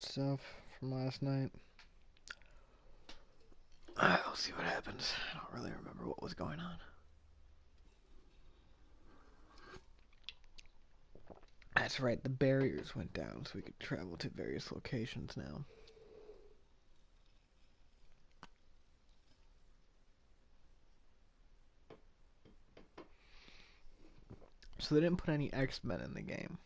Stuff from last night. We'll see what happens. I don't really remember what was going on. That's right, the barriers went down so we could travel to various locations now. So they didn't put any X-Men in the game.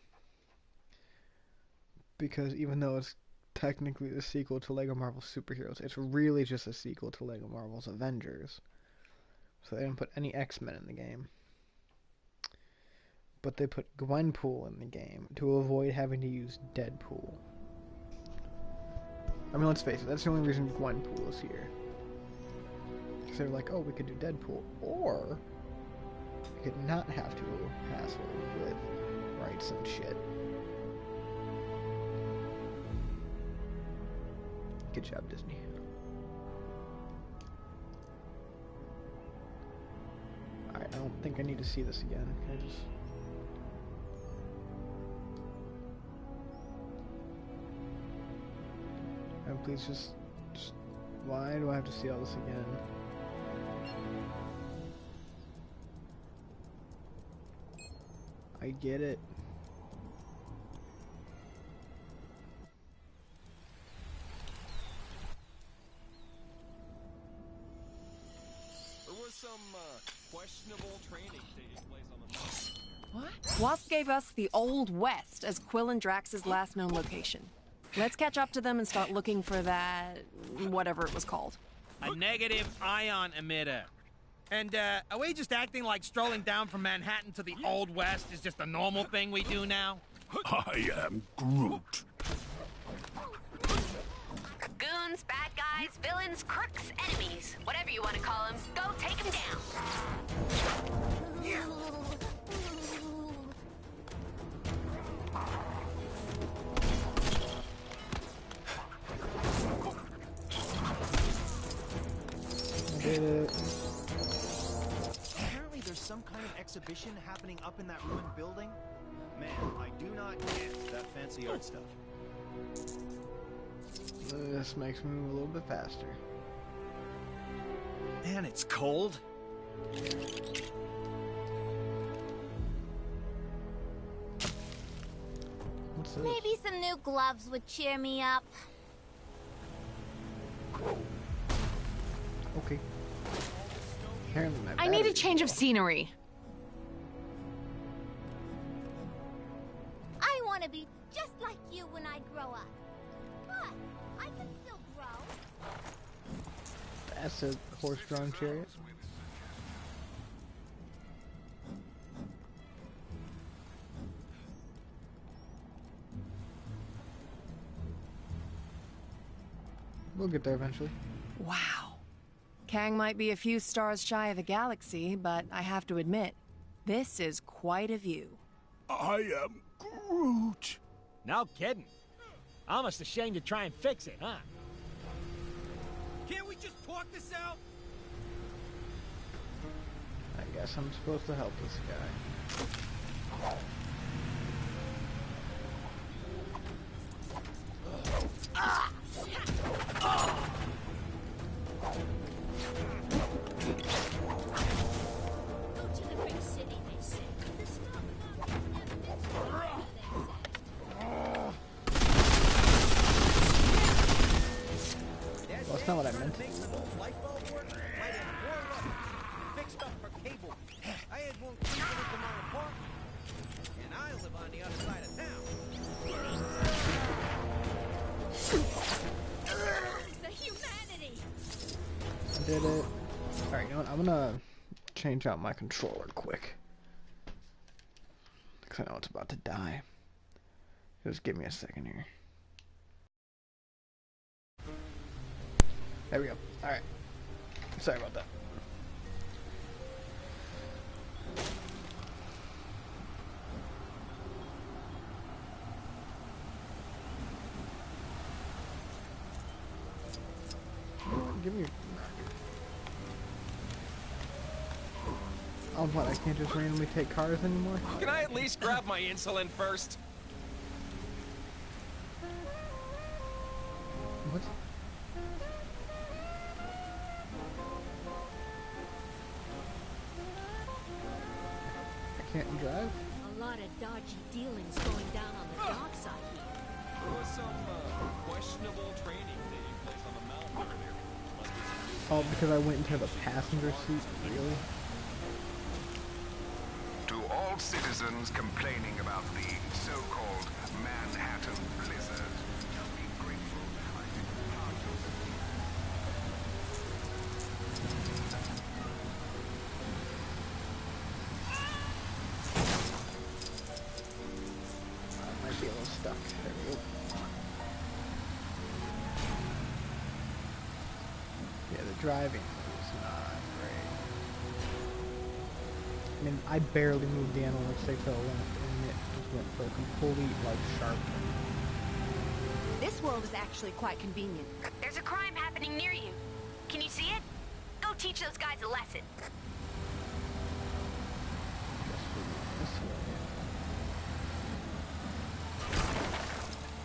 Because even though it's technically the sequel to LEGO Marvel Superheroes, it's really just a sequel to LEGO Marvel's Avengers. So they didn't put any X-Men in the game. But they put Gwenpool in the game to avoid having to use Deadpool. I mean, let's face it, that's the only reason Gwenpool is here. Because they're like, oh, we could do Deadpool, or we could not have to hassle with rights and shit. Good job, Disney. Alright, I don't think I need to see this again. Can I just... And please just... Why do I have to see all this again? I get it. There was some questionable training taking place on the farm. What? Wasp gave us the Old West as Quill and Drax's last known location. Let's catch up to them and start looking for that... whatever it was called. A negative ion emitter. And, are we just acting like strolling down from Manhattan to the Old West is just a normal thing we do now? I am Groot. Goons, bad guys, villains, crooks, enemies. Whatever you want to call them, go take them down. I did it. Apparently there's some kind of exhibition happening up in that ruined building. Man, I do not get that fancy art stuff. This makes me move a little bit faster. Man, it's cold. What's this? Maybe some new gloves would cheer me up. Okay. Apparently my I need a battery's change of low. scenery. I want to be just like you when I grow up. But I can still grow. That's a horse-drawn chariot. We'll get there eventually. Wow. Kang might be a few stars shy of a galaxy, but I have to admit, this is quite a view. I am Groot. No kidding. Almost ashamed to try and fix it, huh? Can't we just talk this out? I guess I'm supposed to help this guy. Go to the big city, they say. The stock market evidence Well, that's not what I meant. Make some old light bulb work. Might have warmed up, fixed up for cable. I had one creeping into my apartment, and I live on the other side of town. the humanity. I did it. Alright, you know what? I'm gonna change out my controller quick. Because I know it's about to die. Just give me a second here. There we go. Alright. Sorry about that. Give me your... Oh, what? I can't just randomly take cars anymore? Can I at least grab my insulin first? What? I can't drive? A lot of dodgy dealings going down on the dock side here. There was some questionable training taking place on the mountain earlier. Oh, because I went into the passenger seat? Really? To all citizens complaining about the so-called Manhattan blizzard, be grateful I didn't part your Might be a little stuck. There we go. Yeah, the driving was not great. I mean, I barely moved the analog stick to the left, and it just went for a complete, like, sharp. This world is actually quite convenient. There's a crime happening near you. Can you see it? Go teach those guys a lesson.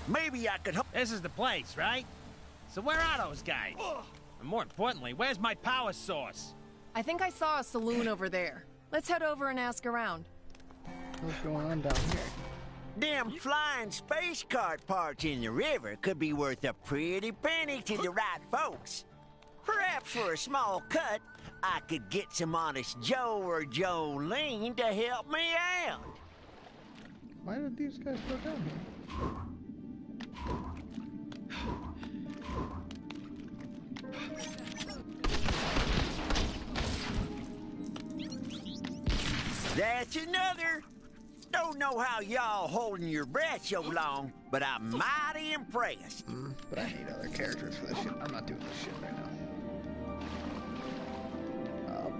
Maybe I could help. This is the place, right? So where are those guys? And more importantly, where's my power source? I think I saw a saloon over there. Let's head over and ask around. What's going on down here? Them flying space cart parts in the river could be worth a pretty penny to the right folks. Perhaps for a small cut, I could get some honest Joe or Jolene to help me out. Why did these guys go down here? That's another. Don't know how y'all holding your breath so long, but I'm mighty impressed. But I need other characters for this shit. I'm not doing this shit right now. Up.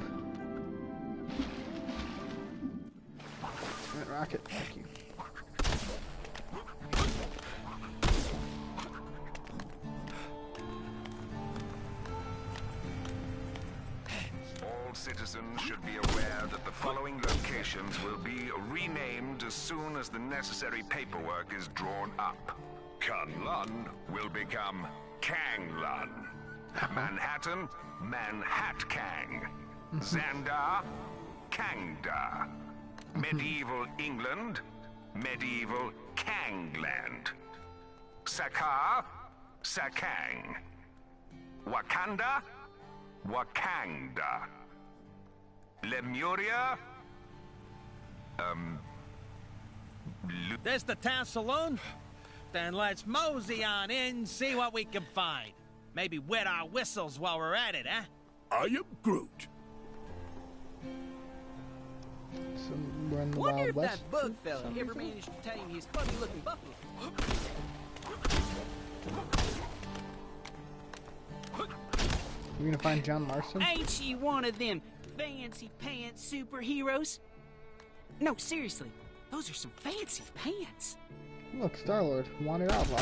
Alright, rocket. Thank you. All citizens should be aware that the following locations will be renamed as soon as the necessary paperwork is drawn up. Kunlun will become Kanglun. Manhattan, Manhatkang. Xandar, Kangda. Medieval England, Medieval Kangland. Sakar, Sakang. Wakanda, Wakanda. Lemuria, This the town saloon? Then let's mosey on in, see what we can find. Maybe wet our whistles while we're at it, huh? I am Groot. So we're in the Wonder Wild if West. that bug fella ever managed to tame his funny-looking buffalo. We're gonna find John Marston? Ain't she one of them fancy pants superheroes? No, seriously, those are some fancy pants. Look, Star-Lord, wanted outlaw.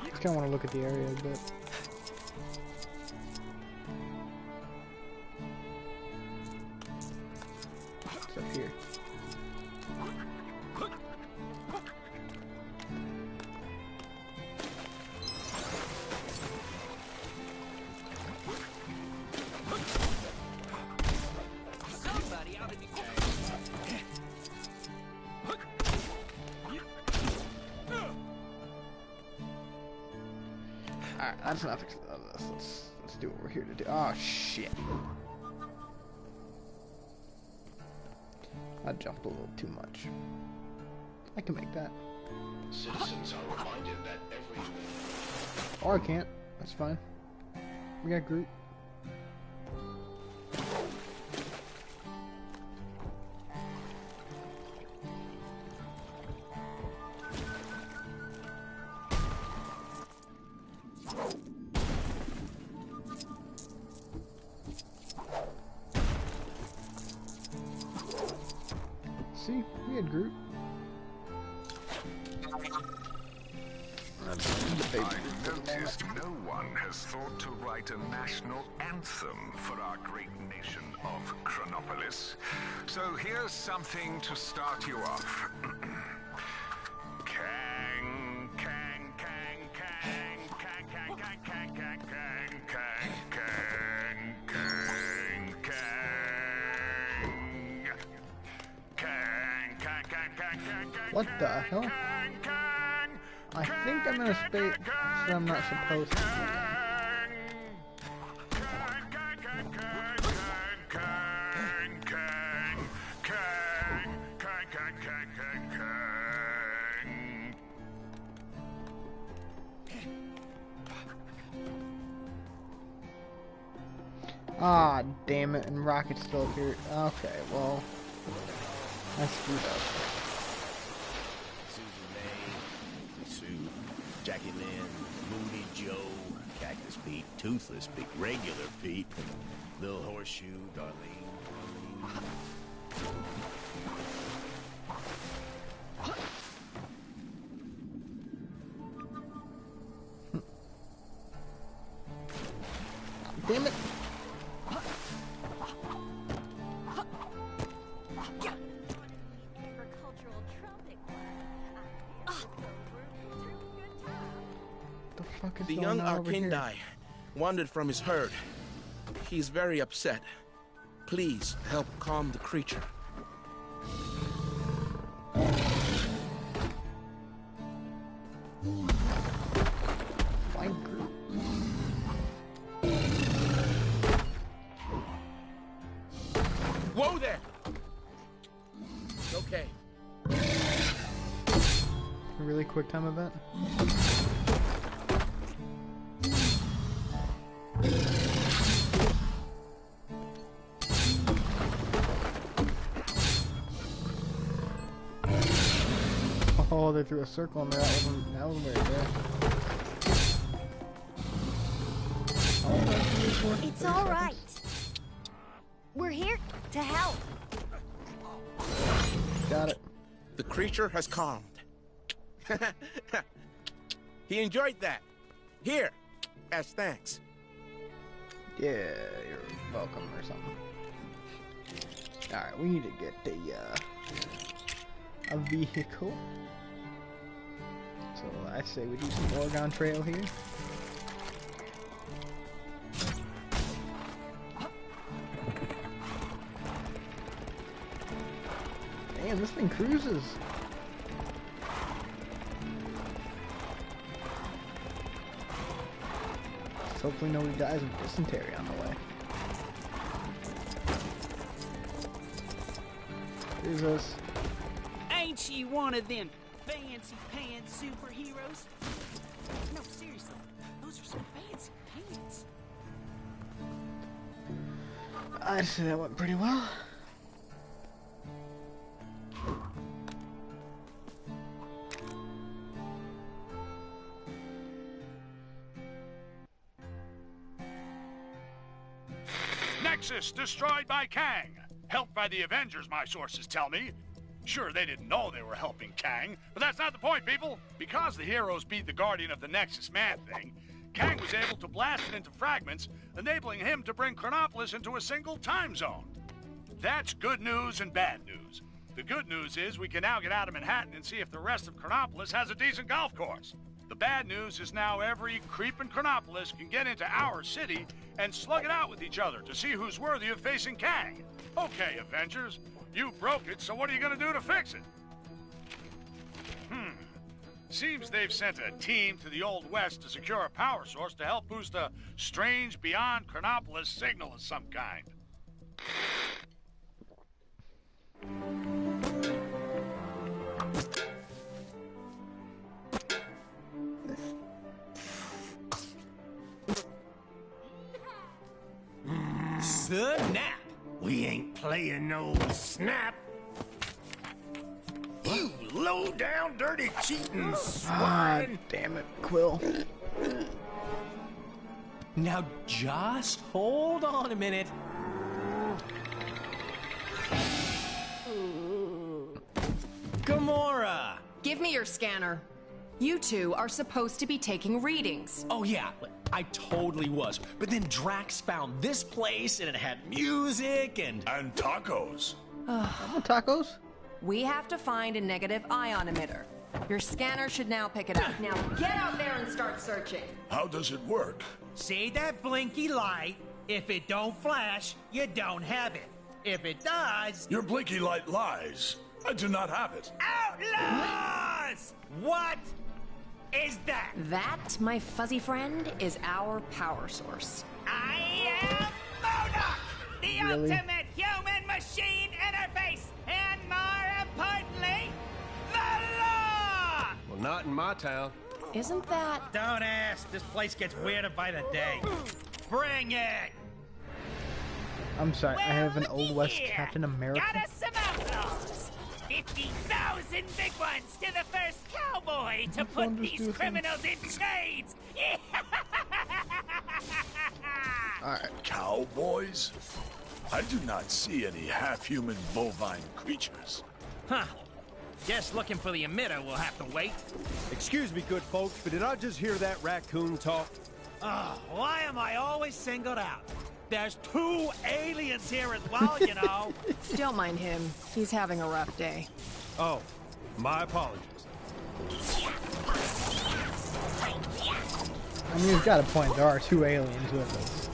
Just kinda wanna look at the area a bit. What's up here? Somebody ought to be Alright, that's enough of this. Let's do what we're here to do. Oh shit. I jumped a little too much. I can make that. Citizens are reminded that every... Or I can't. That's fine. We got Groot. See, we had Groot. I noticed no one has thought to write a national anthem for our great nation of Chronopolis. So here's something to start you off. Kang, Kang, Kang, Kang, Kang, Kang, Kang, Kang, Kang, Kang, Kang, Kang, Kang, Kang, Kang, Kang, Kang, Kang. What the hell? I think I'm in a space that I'm not supposed to be. Ah, damn it, and Rocket's still up here. Okay, well, I screwed up. Sue, Jackie Lynn, Moody Joe, Cactus Pete, Toothless Pete, Regular Pete, Little Horseshoe, Darlene. Damn it! The young Arkindai wandered from his herd. He's very upset. Please help calm the creature. Find group. Whoa there! Okay. A really quick time event. Oh, they threw a circle in there. That wasn't very good. It's all right. We're here to help. Got it. The creature has calmed. He enjoyed that. Here, as thanks. Yeah, you're welcome or something. Alright, we need to get a vehicle. So I say we do some Oregon Trail here. Damn, this thing cruises. Just hopefully nobody dies of dysentery on the way. Here's us. Ain't she one of them fancy pants superheroes? No, seriously, those are some fancy pants. I'd say that went pretty well. Nexus destroyed by Kang. Helped by the Avengers, my sources tell me. Sure, they didn't know they were helping Kang, but that's not the point, people. Because the heroes beat the Guardian of the Nexus Man-Thing, Kang was able to blast it into fragments, enabling him to bring Chronopolis into a single time zone. That's good news and bad news. The good news is we can now get out of Manhattan and see if the rest of Chronopolis has a decent golf course. The bad news is now every creep in Chronopolis can get into our city and slug it out with each other to see who's worthy of facing Kang. Okay, Avengers, you broke it, so what are you gonna do to fix it? Seems they've sent a team to the Old West to secure a power source to help boost a strange beyond Chronopolis signal of some kind. Snap! We ain't playing no snap. You low down, dirty, cheating swine! Damn it, Quill. Now just hold on a minute. Gamora! Give me your scanner. You two are supposed to be taking readings. Oh yeah, I totally was. But then Drax found this place, and it had music and tacos. Tacos? We have to find a negative ion emitter. Your scanner should now pick it up. Now get out there and start searching. How does it work? See that blinky light? If it don't flash, you don't have it. If it does... Your blinky light lies. I do not have it. Outlaws! What is that? That, my fuzzy friend, is our power source. I am Modok, the ultimate human-machine interface, and more importantly, the law! Well, not in my town. Isn't that... Don't ask. This place gets weirder by the day. Bring it! I'm sorry, I have an Old West Captain America. Got us some outlaws! 50,000 big ones to the first cowboy to put these criminals in chains! Alright. Cowboys? I do not see any half-human bovine creatures. Huh. Guess looking for the emitter will have to wait. Excuse me, good folks, but did I just hear that raccoon talk? Oh, why am I always singled out? There's 2 aliens here as well, you know. Don't mind him. He's having a rough day. Oh, my apologies. I mean, he's got a point. There are 2 aliens with us.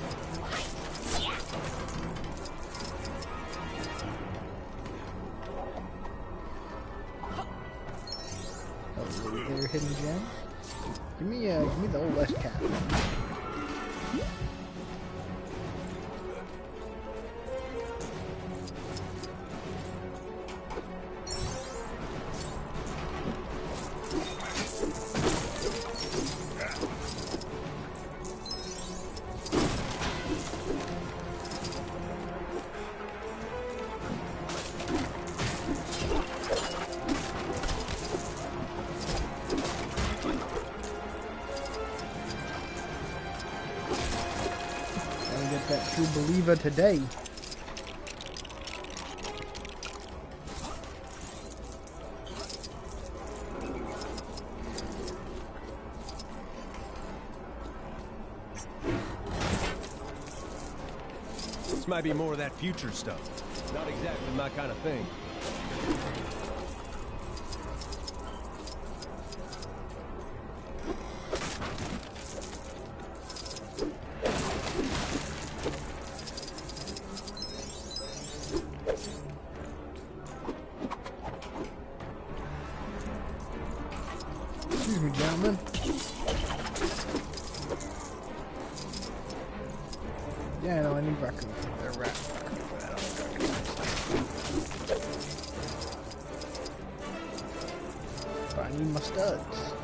Oh, there, hidden gem. Give me the Old West cap. That true believer today. This might be more of that future stuff. Not exactly my kind of thing. Excuse me, gentlemen. Yeah, no, I need raccoon. They're rat. But I need my studs.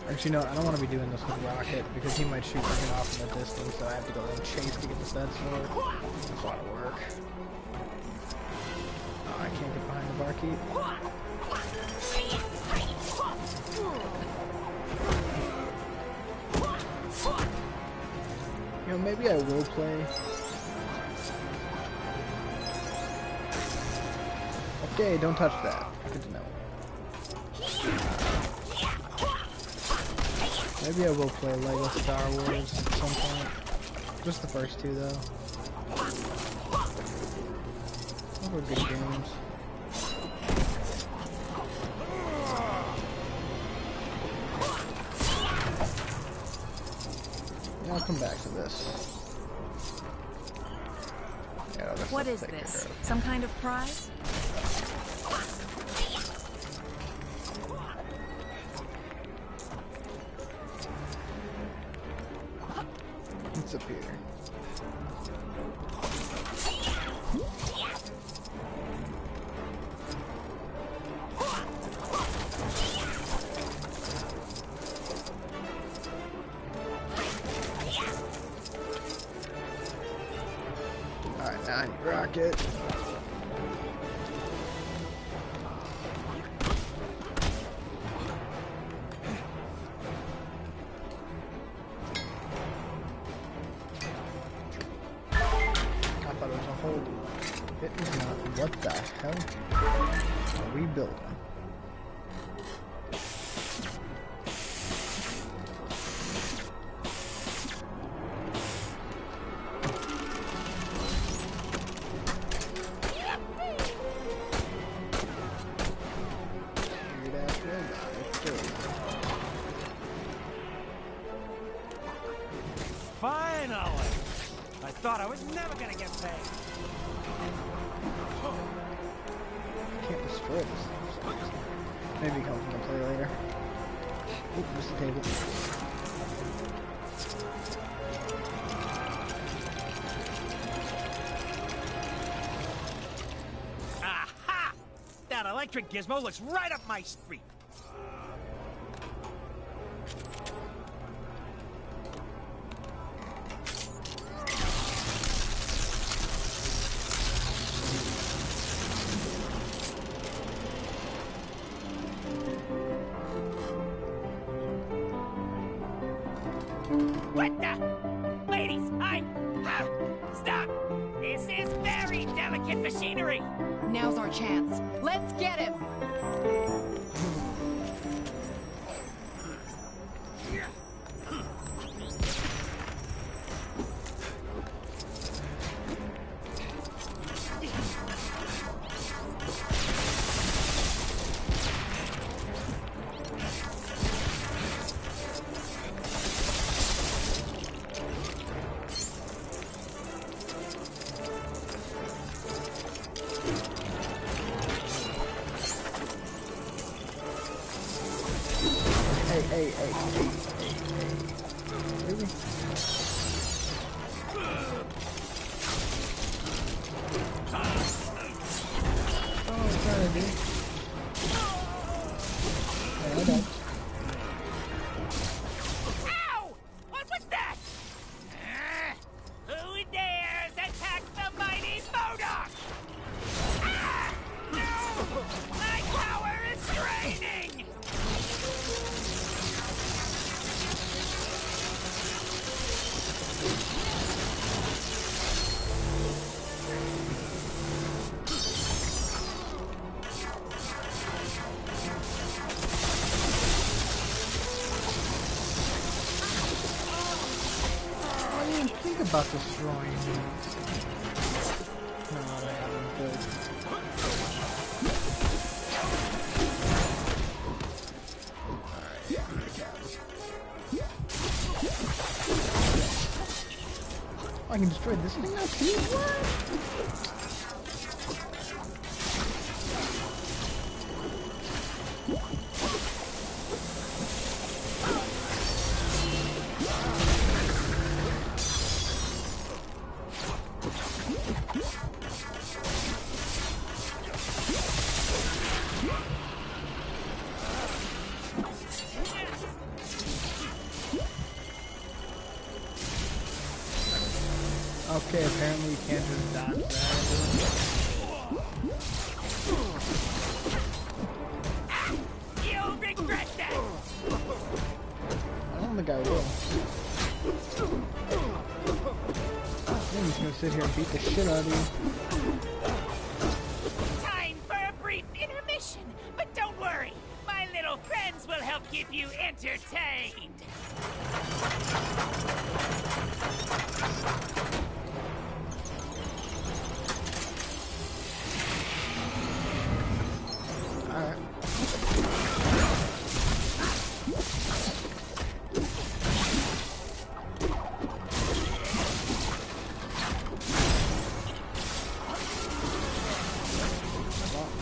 Actually, no, I don't want to be doing this with Rocket because he might shoot me off in the distance, so I have to go and chase to get the studs for it. That's a lot of work. Oh, I can't get behind the barkeep. You know, maybe I will play. Okay, don't touch that. Good to know. Maybe I will play Lego Star Wars at some point. Just the first 2, though. Those were good games. Yeah, I'll come back to this. Yeah, What is this? Some kind of prize? What's up here? rocket. I thought it was a hold. It is not. What the hell are we building? Finally! I thought I was never gonna get paid. Can't destroy this. Maybe come from play later. Oop, missed the table. Aha! That electric gizmo looks right up my street. What the? Ladies, stop! This is very delicate machinery! Now's our chance. Let's get him! Hey. Really? Oh, I'm trying to do. Yeah, I died. Ow! What was that? Who dares attack the mighty Modok? Ah! No! My power is draining! I didn't even think about destroying these. No, I haven't. Good. I can destroy this thing now too? What? Okay, apparently you can't just dodge that. You'll regret that! I don't think I will. I'm just gonna sit here and beat the shit out of you. Time for a brief intermission, but don't worry. My little friends will help keep you entertained. Alright.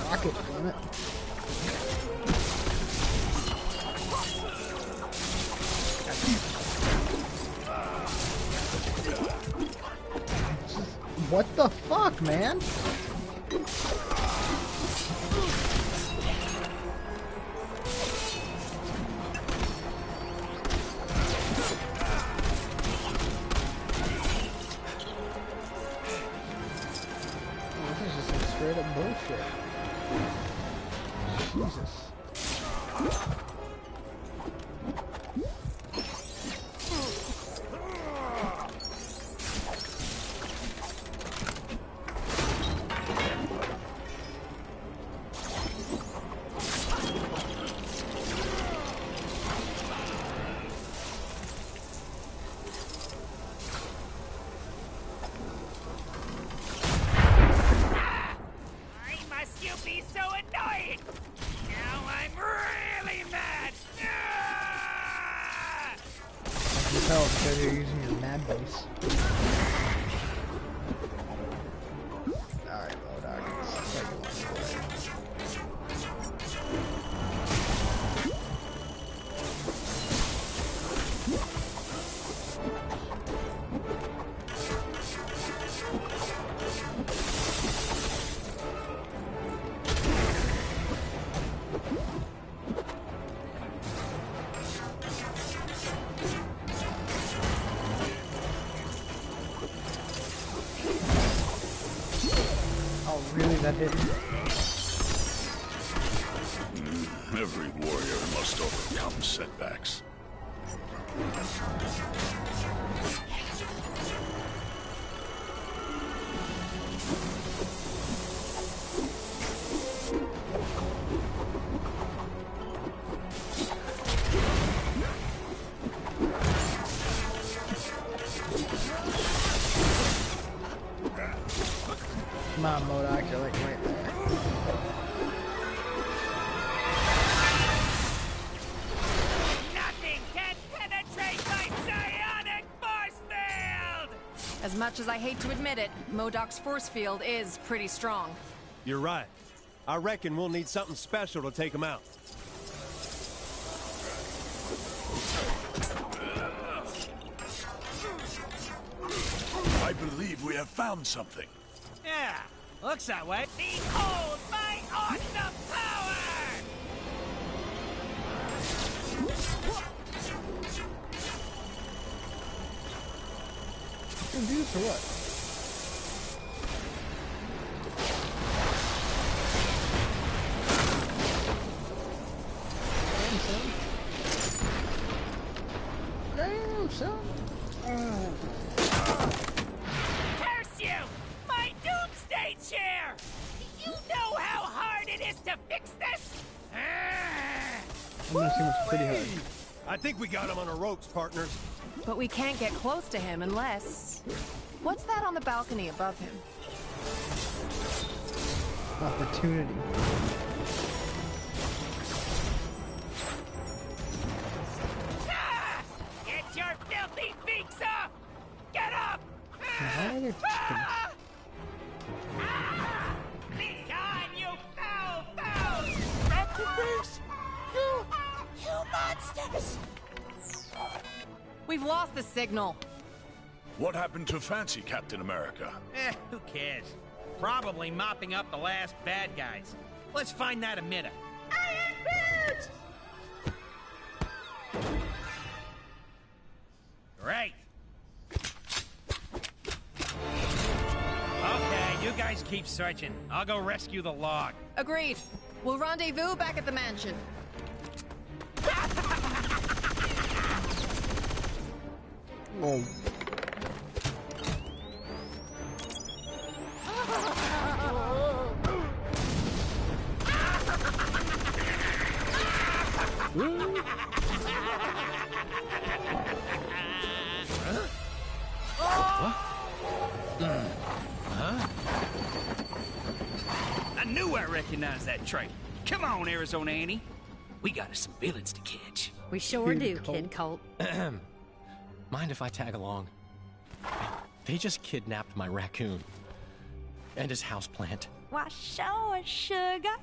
Rocket, damn it. What the fuck, man? Because you're using your mad base. Alright, Modoc, it's like you want to play. Really, that didn't? Every warrior must overcome setbacks. Come on, Modoc, you're like right there. Nothing can penetrate my psionic force field! As much as I hate to admit it, Modoc's force field is pretty strong. You're right. I reckon we'll need something special to take him out. I believe we have found something. Yeah, looks that way. Behold my awesome power! Confused for what? Damn, son. Curse you! My doomsday chair! Do you know how hard it is to fix this? I'm gonna assume it's pretty hard. I think we got him on our ropes, partners. But we can't get close to him unless... What's that on the balcony above him? Opportunity. Ah! Get your filthy beaks off! Get up! Why are there chickens? Ah! Be gone, you foul fouls! Stop the beast! You monsters! We've lost the signal. What happened to Fancy Captain America? Who cares? Probably mopping up the last bad guys. Let's find that emitter. Great. Okay, you guys keep searching. I'll go rescue the log. Agreed. We'll rendezvous back at the mansion. Whoa. I knew I recognized that trait. Come on, Arizona Annie. We got us some villains to catch. We sure do, Kid Colt. Mind if I tag along? They just kidnapped my raccoon. And his houseplant. Why, sure, sugar.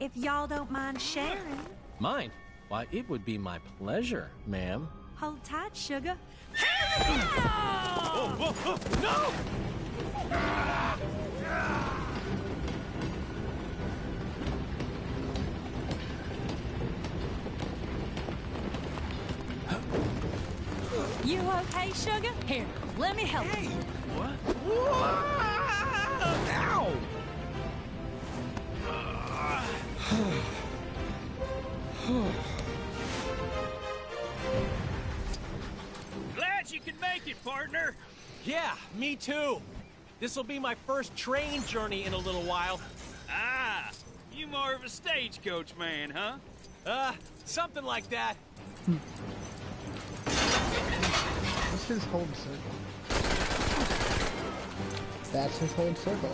If y'all don't mind sharing. Mine? Why, it would be my pleasure, ma'am. Hold tight, sugar. Oh, oh, oh, no! You okay, sugar? Here, let me help you. What? Ow! Glad you can make it, partner. Yeah, me too. This'll be my first train journey in a little while. Ah, you more of a stagecoach man, huh? Something like that. What's his hold circle? That's his hold circle.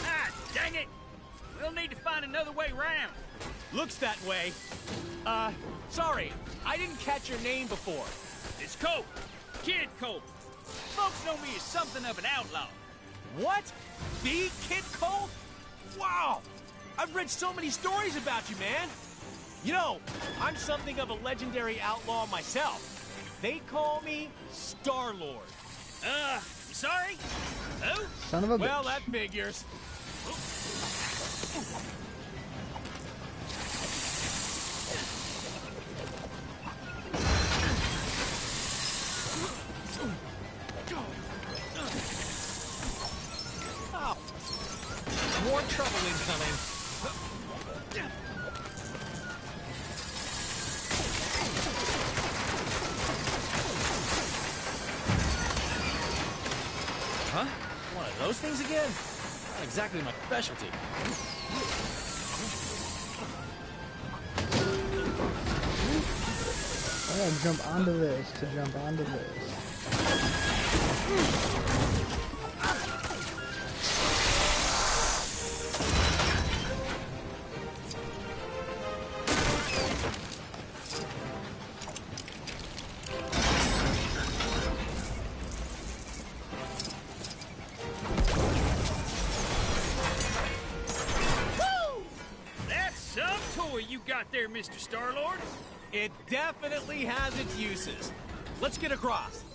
Ah, dang it! We'll need to find another way round. Looks that way. Sorry, I didn't catch your name before. It's Colt. Kid Colt. Folks know me as something of an outlaw. What? The Kid Colt? Wow! I've read so many stories about you, man. You know, I'm something of a legendary outlaw myself. They call me Star-Lord. You sorry? Who? Son of a bitch. Well, that figures. Oh. More trouble incoming. Huh? One of those things again? Not exactly my specialty. I gotta jump onto this to jump onto this. You got there, Mr. Star-Lord? It definitely has its uses. Let's get across.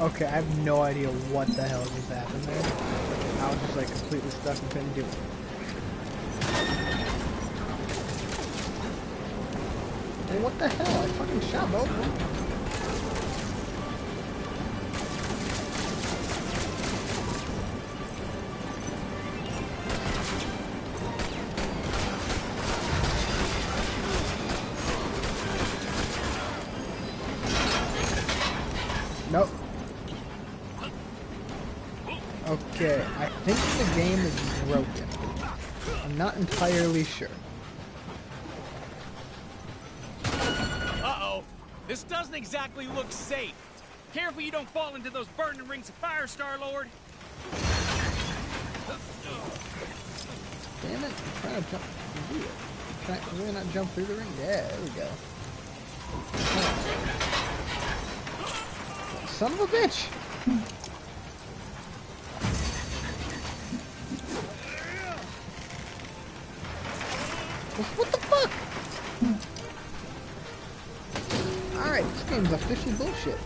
Okay, I have no idea what the hell just happened there. I was just like completely stuck and couldn't do it. Well, what the hell? I fucking shot both of them. Nope. Okay, I think the game is broken. I'm not entirely sure. Uh-oh. This doesn't exactly look safe. Careful you don't fall into those burning rings of fire, Star-Lord. Damn it, I'm trying to jump through it. Can I really not jump through the ring? Yeah, there we go. Son of a bitch! What the fuck? Alright, this game's officially bullshit.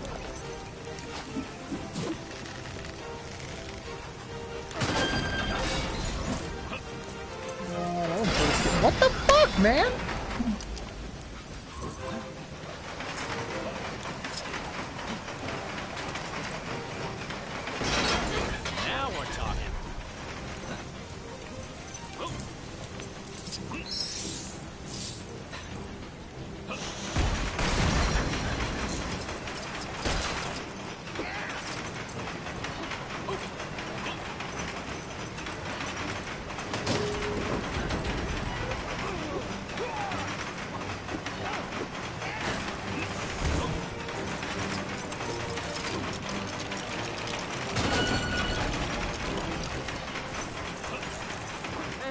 That was bullshit. What the fuck, man? Now we're talking.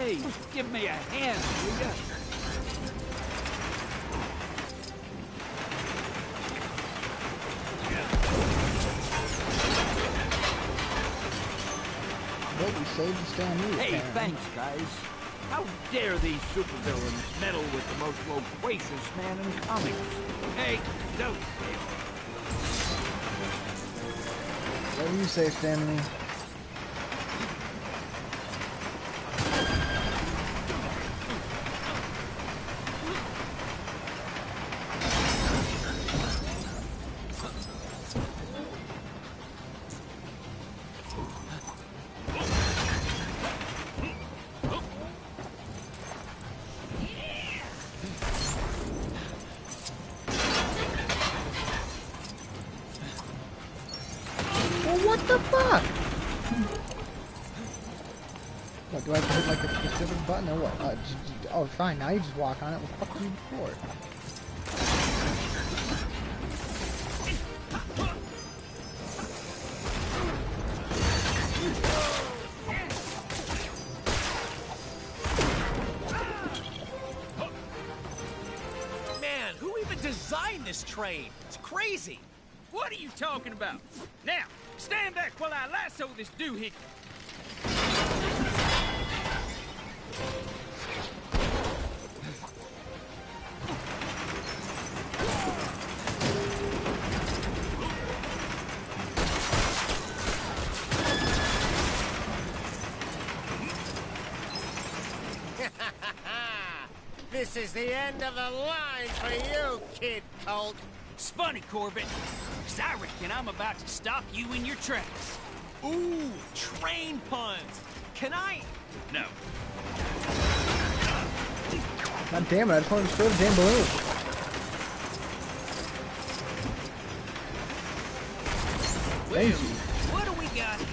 Hey, give me a hand, will ya? Well, we saved us down here. Hey, thanks, guys. How dare these supervillains meddle with the most loquacious man in comics? Hey, Don't fail. What do you say, Stanley? What the fuck? What, do I have to hit like a specific button or what? Oh, fine, now you just walk on it. What the fuck were you before? Man, who even designed this train? It's crazy. What are you talking about? Now, stand back while I lasso this doohickey. This is the end of the line for you, Kid Colt. It's funny, Corbett, 'cause I reckon I'm about to stop you in your tracks. Ooh, train puns. Can I? No. God damn it, I just wanted to throw the damn balloon. Well, what do we got here?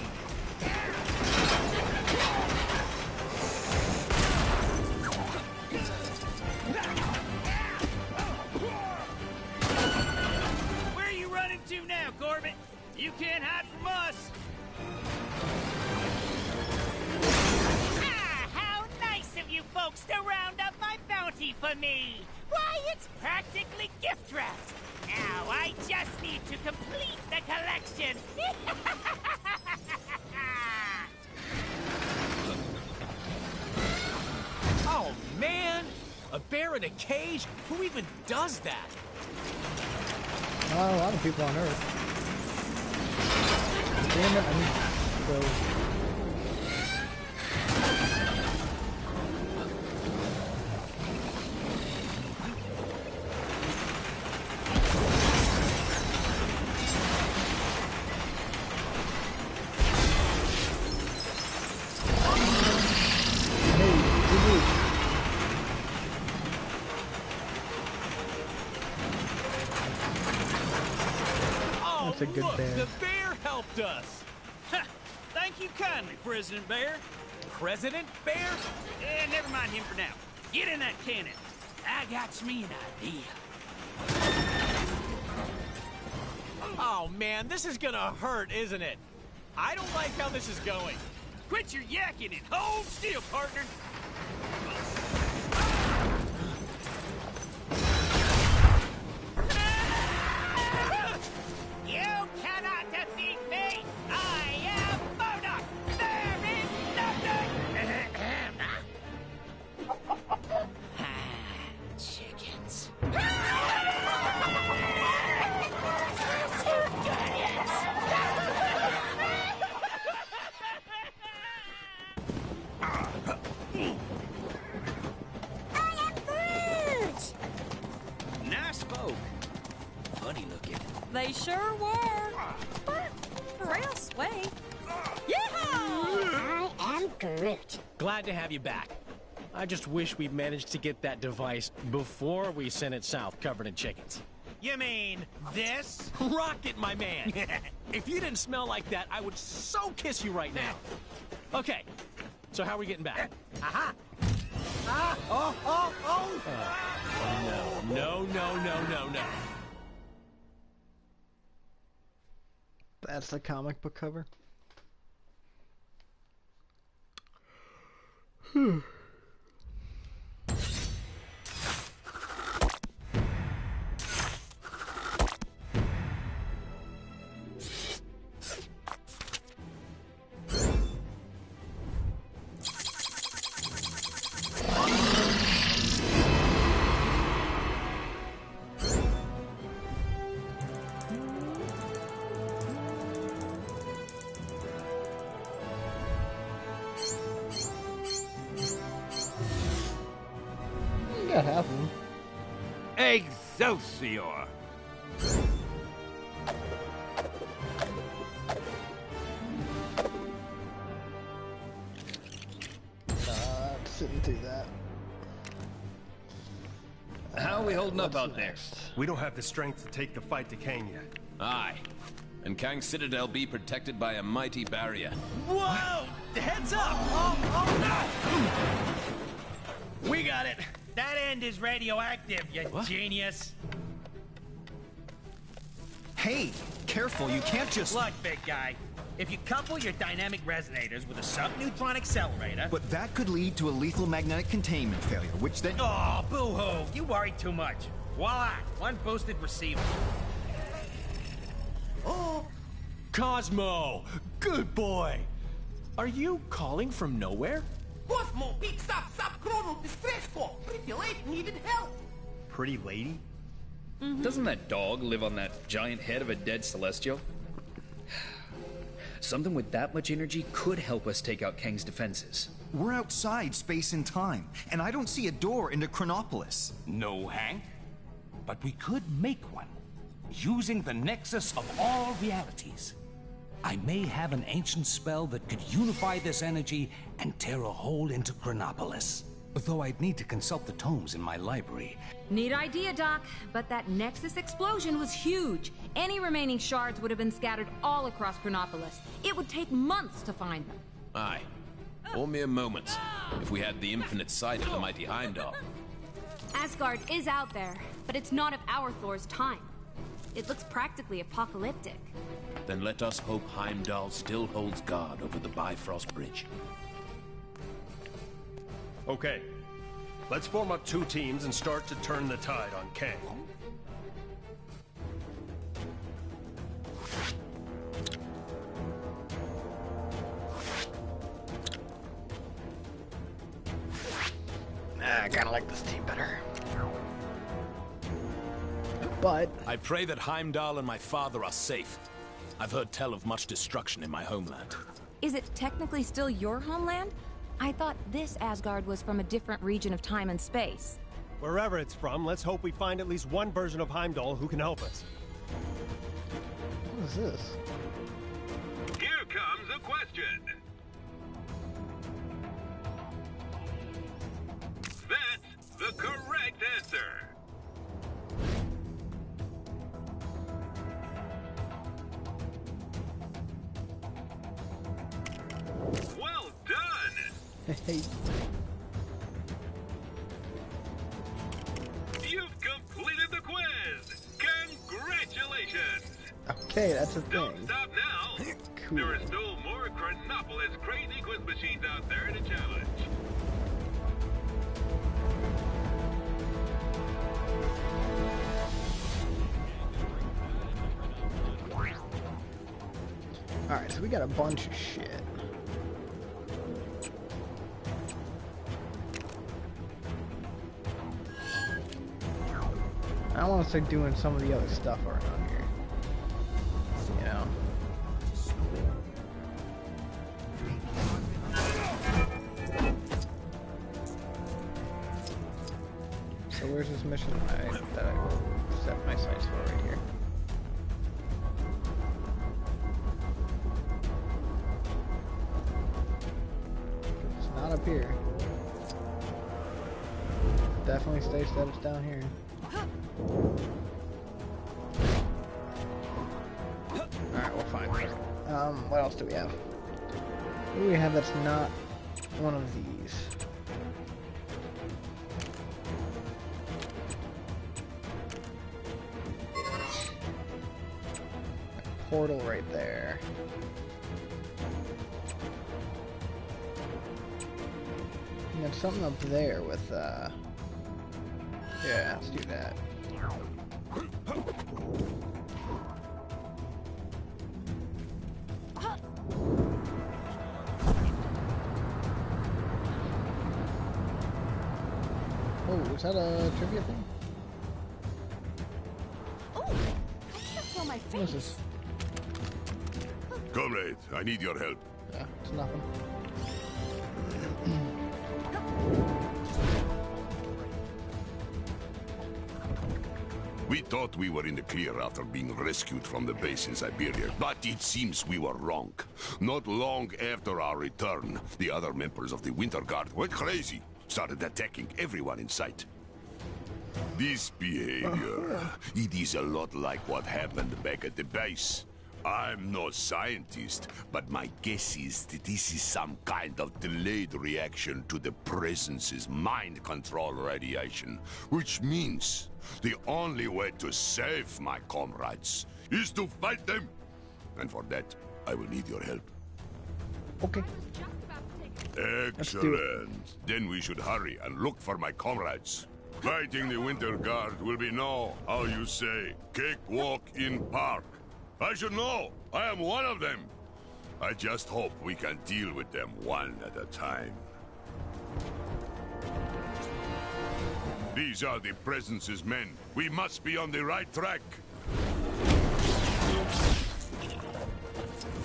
Where are you running to now, Corbett? You can't hide from us. Ah, how nice of you folks to round up my bounty for me. Why, it's practically gift wrapped. Now I just need to complete the collection. Oh, man. A bear in a cage? Who even does that? A lot of people on Earth. Damn it, I need to go. That's a good Look, bear. the bear helped us. Thank you kindly, President Bear. President Bear? Never mind him for now. Get in that cannon. I got me an idea. Oh, man, this is gonna hurt, isn't it? I don't like how this is going. Quit your yakking and hold still, partner. You cannot defeat me! I am Modoc! There is nothing! Chickens. Nice folk. Funny looking. They sure were. But real sweet. Yeehaw! I am Groot. Glad to have you back. I just wish we'd managed to get that device before we sent it south covered in chickens. You mean this? Rocket, my man. If you didn't smell like that, I would so kiss you right now. Okay, so how are we getting back? Aha! Ah! Oh! Oh! Oh! No. That's the comic book cover. got half of them. Excelsior! Didn't do that. How are we holding up out next? there? We don't have the strength to take the fight to Kang yet. Aye. And Kang's Citadel be protected by a mighty barrier. Whoa! Heads up! Oh no! We got it! That end is radioactive, you genius! Hey, careful, you can't just... Look, big guy. If you couple your dynamic resonators with a subneutron accelerator... But that could lead to a lethal magnetic containment failure, which then... Oh, boo-hoo! You worry too much. Voila! One boosted receiver. Oh! Cosmo! Good boy! Are you calling from nowhere? Cosmo, big stop, chrono, distressful. Pretty lady needed help. Pretty lady? Doesn't that dog live on that giant head of a dead Celestial? Something with that much energy could help us take out Kang's defenses. We're outside space and time, and I don't see a door into Chronopolis. No, Hank. But we could make one, using the nexus of all realities. I may have an ancient spell that could unify this energy and tear a hole into Chronopolis. Though I'd need to consult the tomes in my library. Neat idea, Doc, but that Nexus explosion was huge. Any remaining shards would have been scattered all across Chronopolis. It would take months to find them. Aye. Or mere moments, if we had the infinite sight of the mighty Heimdall. Asgard is out there, but it's not of our Thor's time. It looks practically apocalyptic. Then let us hope Heimdall still holds guard over the Bifrost Bridge. Okay. Let's form up 2 teams and start to turn the tide on Kang. I kinda like this team better. But... I pray that Heimdall and my father are safe. I've heard tell of much destruction in my homeland. Is it technically still your homeland? I thought this Asgard was from a different region of time and space. Wherever it's from, let's hope we find at least one version of Heimdall who can help us. What is this? Here comes a question. That's the correct answer. Well done! Hey. You've completed the quiz! Congratulations! Okay, that's a thing. Don't stop now! Cool. There are still more Chronopolis crazy quiz machines out there to challenge. Alright, so we got a bunch of shit. I want to start doing some of the other stuff around here. You know? So where's this mission that I set my sights for right here? It's not up here. Definitely states that it's down here. Alright, we'll find it. What else do we have? What do we have that's not one of these? A portal right there. And then something up there with, yeah, let's do that. Oh, is that a trivia thing? Oh, I can't feel my face. What is this? Comrade, I need your help. Yeah, it's nothing. We thought we were in the clear after being rescued from the base in Siberia, but it seems we were wrong. Not long after our return, the other members of the Winter Guard went crazy, started attacking everyone in sight. This behavior, it is a lot like what happened back at the base. I'm no scientist, but my guess is that this is some kind of delayed reaction to the Presence's mind control radiation, which means the only way to save my comrades is to fight them. And for that, I will need your help. Okay. Excellent. Then we should hurry and look for my comrades. Fighting the Winter Guard will be no, how you say, cakewalk in park. I should know. I am one of them. I just hope we can deal with them one at a time. These are the Presence's men. We must be on the right track.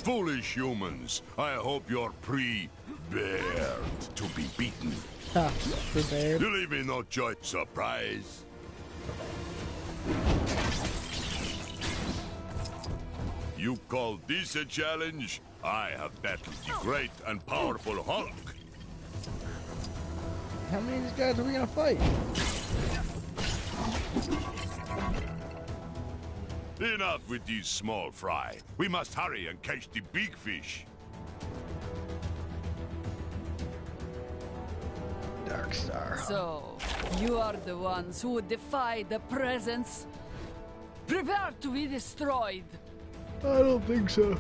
Foolish humans. I hope you're prepared to be beaten. Prepared. You leave me no choice. Surprise. You call this a challenge? I have battled the great and powerful Hulk. How many of these guys are we gonna fight? Enough with these small fry. We must hurry and catch the big fish. Darkstar. So, you are the ones who would defy the Presence? Prepare to be destroyed. I don't think so.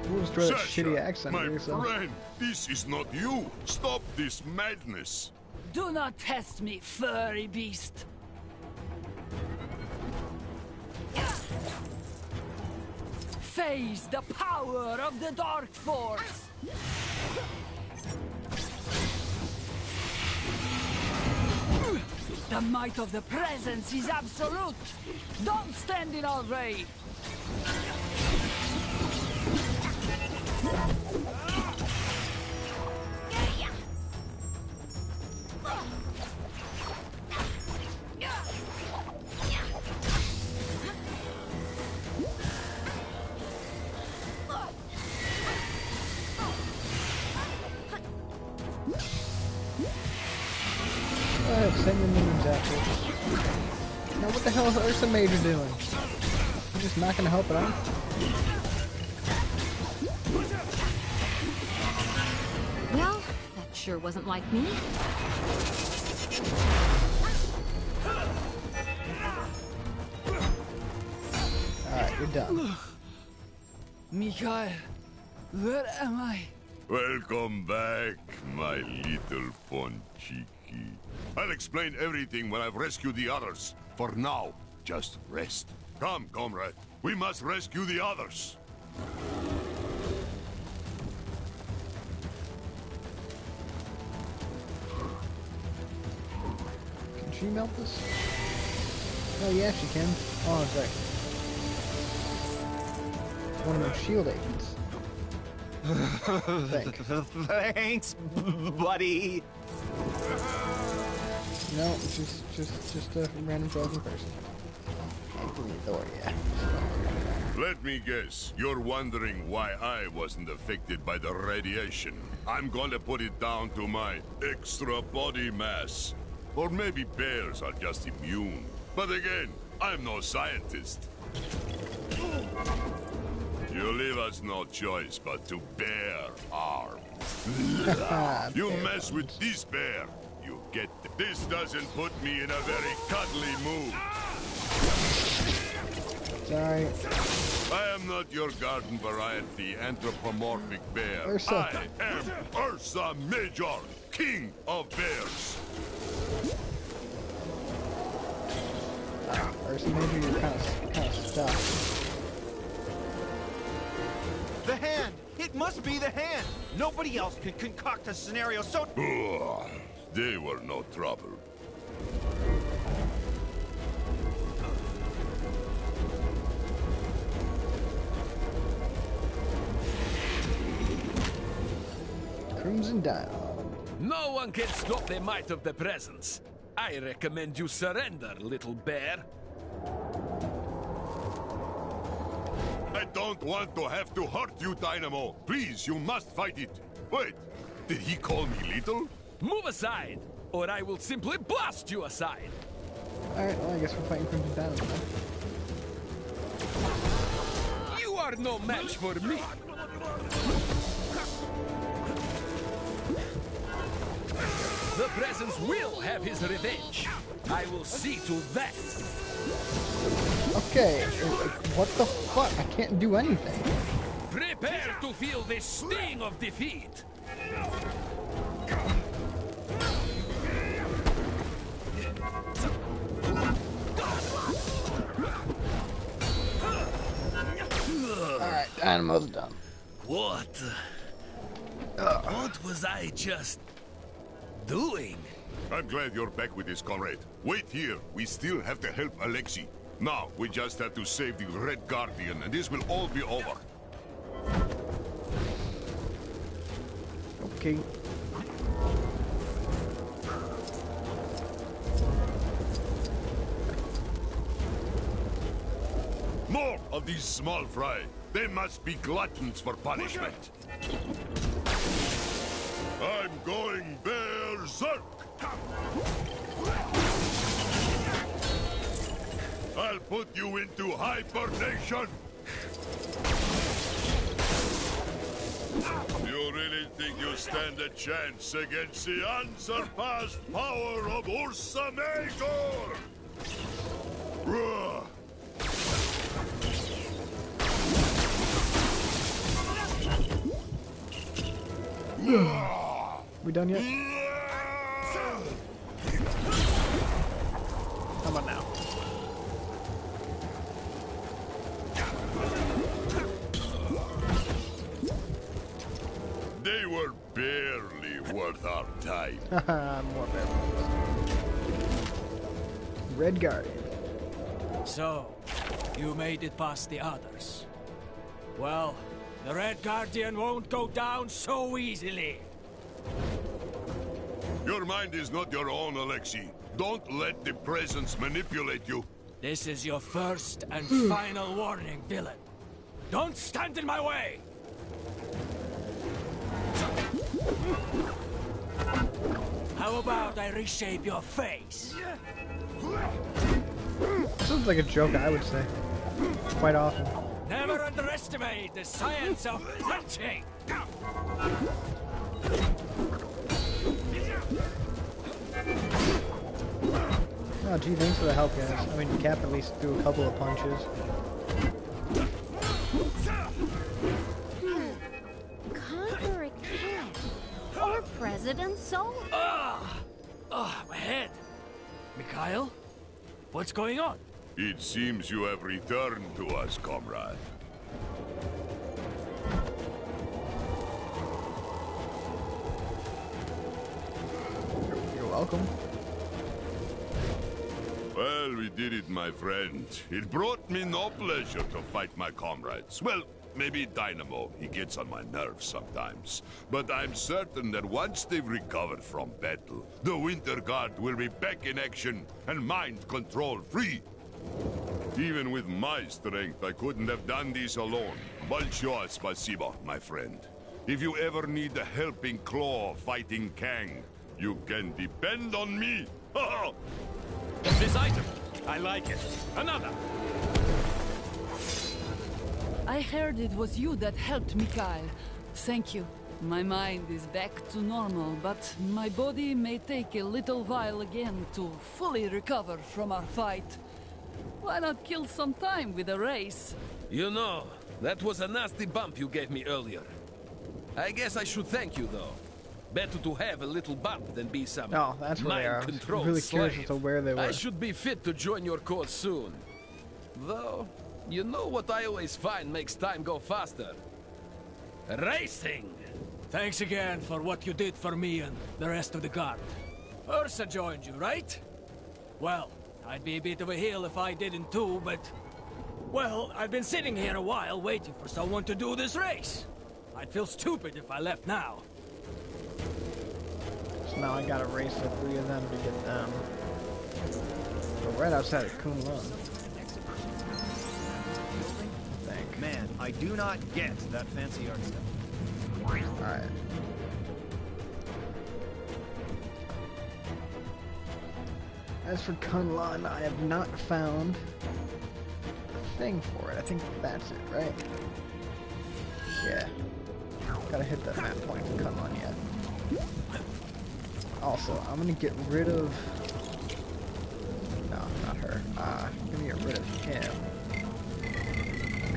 We'll destroy that Sasha, shitty accent my here, so. friend, this is not you. Stop this madness. Do not test me, furry beast. Face the power of the Dark Force. The might of the Presence is absolute. Don't stand in our way. Send your minions after it. Now what the hell is Ursa Major doing? He's just not gonna help it out. Well, that sure wasn't like me. Alright, you're done. Mikhail, where am I? Welcome back, my little Ponchiki. I'll explain everything when I've rescued the others. For now, just rest. Come, comrade. We must rescue the others. Can she melt this? Oh yeah, she can. Oh, it's right. One of those shield agents. Thanks, buddy. No, just a random frozen person. Can't open the door yet. Let me guess. You're wondering why I wasn't affected by the radiation. I'm going to put it down to my extra body mass. Or maybe bears are just immune. But again, I'm no scientist. You leave us no choice but to bear arms. You mess with this bear, you get this doesn't put me in a very cuddly mood. Sorry. I am not your garden variety anthropomorphic bear. Ursa. I am Ursa Major, king of bears. Ursa Major, you're kind of stuck. The hand! It must be the hand! Nobody else could concoct a scenario so... They were no trouble. Crimson Dial. No one can stop the might of the Presence. I recommend you surrender, little bear. I don't want to have to hurt you, Dynamo. Please, you must fight it. Wait, did he call me little? Move aside, or I will simply blast you aside. Alright, well, I guess we're fighting Crimson Dynamo. You are no match for me. The Presence will have his revenge. I will see to that. Okay, what the fuck? I can't do anything. Prepare to feel the sting of defeat. Alright, Dynamo's done. What? What was I just doing? I'm glad you're back with this, comrade. Wait here. We still have to help Alexei. Now, we just have to save the Red Guardian, and this will all be over. Okay. More of these small fry. They must be gluttons for punishment. I'm going berserk. I'll put you into hibernation. You really think you stand a chance against the unsurpassed power of Ursa Major? Ruh. We done yet? How about now? They were barely worth our time. More barrels. Red Guardian. So, you made it past the others. Well, the Red Guardian won't go down so easily. Your mind is not your own, Alexei. Don't let the Presence manipulate you. This is your first and final warning, villain. Don't stand in my way! How about I reshape your face? Sounds like a joke I would say. Quite often. Never underestimate the science of punching! Oh, gee, thanks for the help, guys. I mean, Cap at least threw a couple of punches. Conquer a king. Or President Soul. My head. Mikhail? What's going on? It seems you have returned to us, comrade. You're welcome. Well, we did it, my friend. It brought me no pleasure to fight my comrades. Well, maybe Dynamo. He gets on my nerves sometimes. But I'm certain that once they've recovered from battle, the Winter Guard will be back in action and mind control free. Even with my strength, I couldn't have done this alone. Большое спасибо, my friend. If you ever need a helping claw fighting Kang, you can depend on me. This item. I like it. Another. I heard it was you that helped Mikhail. Thank you. My mind is back to normal, but my body may take a little while again to fully recover from our fight. Why not kill some time with a race? You know, that was a nasty bump you gave me earlier. I guess I should thank you, though. Better to have a little bump than be some Oh, that's where they are. I was really curious as to where they were. I should be fit to join your cause soon. Though, you know what I always find makes time go faster? Racing! Thanks again for what you did for me and the rest of the guard. Ursa joined you, right? Well, I'd be a bit of a heel if I didn't too, but... Well, I've been sitting here a while waiting for someone to do this race. I'd feel stupid if I left now. So now I gotta race the three of them to get them. right outside of Kunlun. Man, I do not get that fancy art stuff. Alright. As for Kunlun, I have not found a thing for it. I think that's it, right? Yeah. Gotta hit that map point for Kunlun yet. Also, I'm gonna get rid of... No, not her. I'm gonna get rid of him.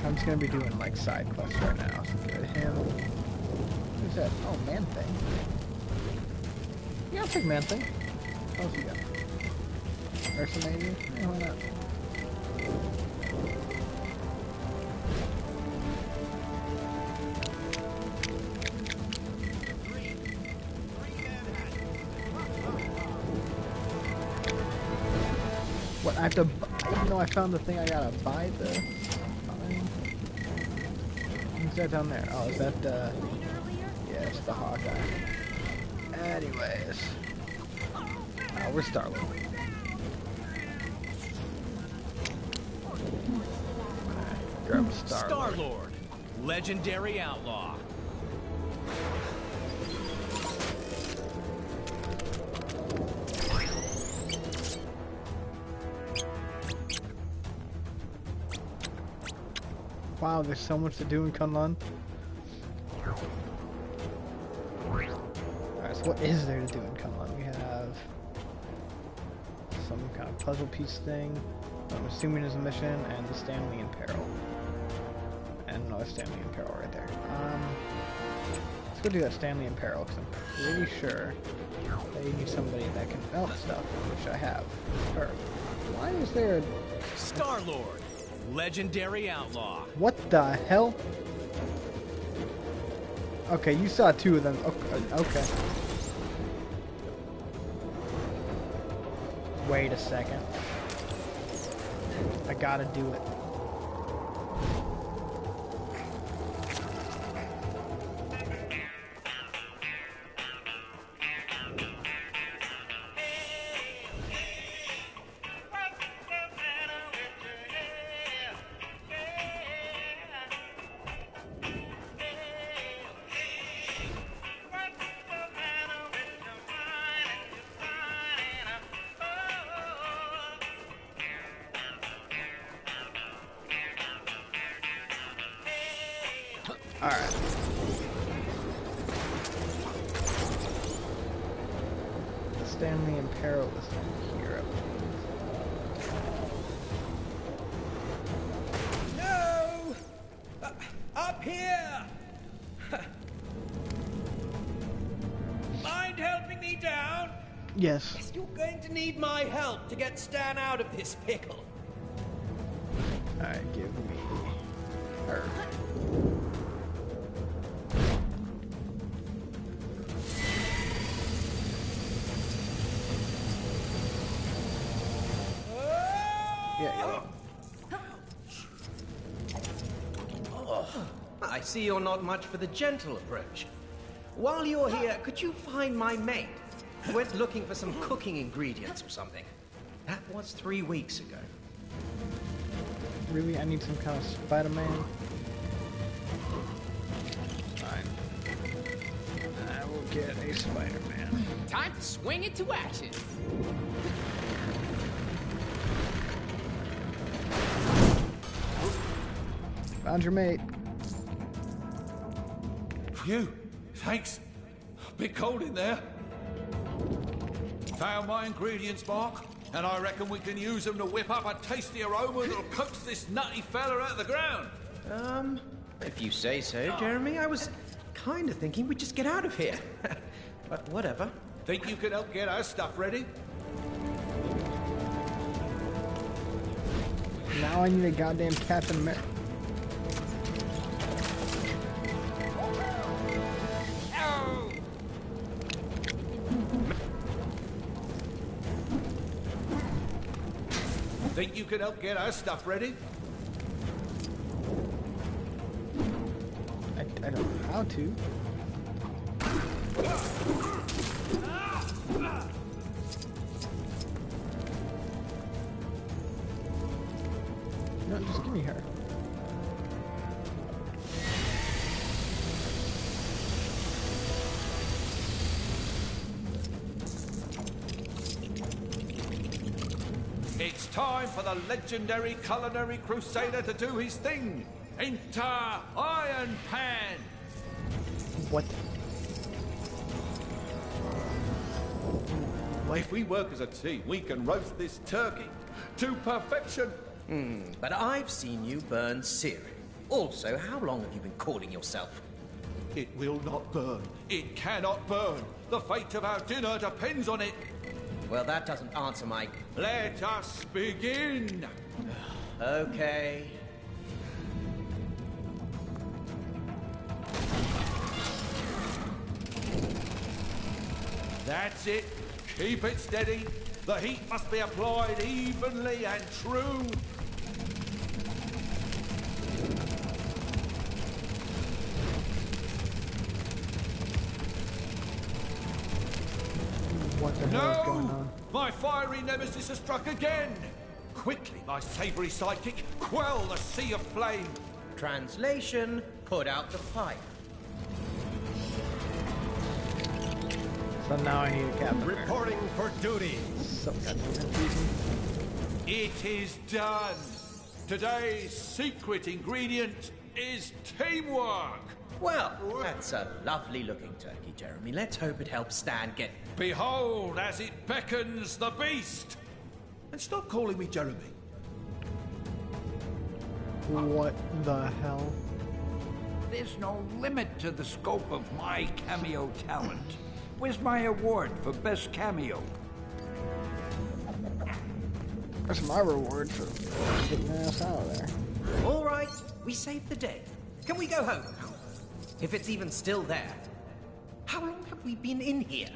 I'm just gonna be doing like side quests right now. So get rid of him. Who's that? Oh, Man Thing. Yeah, I'll take Man Thing. What else you got? Mercenary? Yeah, why not? What, I have to buy, even though I found the thing, I gotta buy the... Who's that down there? Oh, is that, yeah, it's the Hawkeye. Anyways. We're Star-Lord. Grab Star-Lord. Star-Lord, legendary outlaw. Wow, there's so much to do in Kunlun. Alright, so what is there to do in Kunlun? We have some kind of puzzle piece thing, I'm assuming is a mission, and the Stanley in Peril. And another Stanley in Peril right there. Let's go do that Stanley in Peril, because I'm pretty sure they need somebody that can melt stuff, which I have. Her. Why is there... Star-Lord, legendary outlaw. What the hell? Okay, you saw two of them. Okay. Wait a second. I gotta do it. Alright. The Stanley in Peril is here. No! Up here! Mind helping me down? Yes. Yes, you're going to need my help to get Stan out of this pickle. Alright, give me her. I see you're not much for the gentle approach. While you're here, could you find my mate? I went looking for some cooking ingredients or something. That was 3 weeks ago. Really? I need some kind of Spider-Man? Fine. I will get a Spider-Man. Time to swing it to action. Found your mate. Phew, thanks. A bit cold in there. Found my ingredients, Mark, and I reckon we can use them to whip up a tasty aroma that'll coax this nutty fella out of the ground. If you say so, Jeremy. I was kind of thinking we'd just get out of here. But whatever. Think you can help get our stuff ready? Now I need a goddamn Captain America. Think you can help get our stuff ready? I don't know how to. on, just give me her. It's time for the legendary culinary crusader to do his thing. Enter Iron Pan. What? If we work as a team, we can roast this turkey to perfection. But I've seen you burn cereal. Also, how long have you been calling yourself? It will not burn. It cannot burn. The fate of our dinner depends on it. Well, that doesn't answer my... Let us begin. Okay. That's it. Keep it steady. The heat must be applied evenly and true. What the hell is going on? My fiery nemesis has struck again. Quickly, my savoury sidekick, quell the sea of flame. Translation, put out the fire. So now I need a captain. Reporting for duty. So goddamn confusing. It is done. Today's secret ingredient is teamwork. Well, that's a lovely looking turkey, Jeremy. Let's hope it helps Stan get... Behold as it beckons the beast. And stop calling me Jeremy. What the hell? There's no limit to the scope of my cameo talent. Where's my award for best cameo? That's my reward for getting my ass out of there. All right, we saved the day. Can we go home now? If it's even still there. How long have we been in here?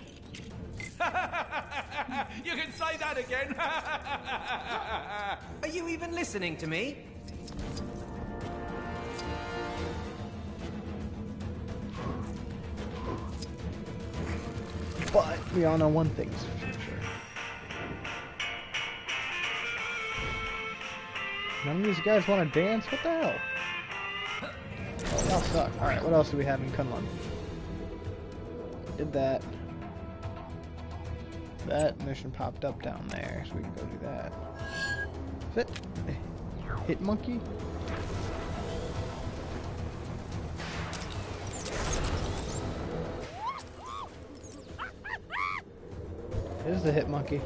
You can say that again. Are you even listening to me? But we all know one thing's for sure. None of these guys want to dance? What the hell? Oh, y'all suck. Alright, what else do we have in Kunlun? Did that. That mission popped up down there, so we can go do that. Fit. Hit monkey. There's the hit monkey.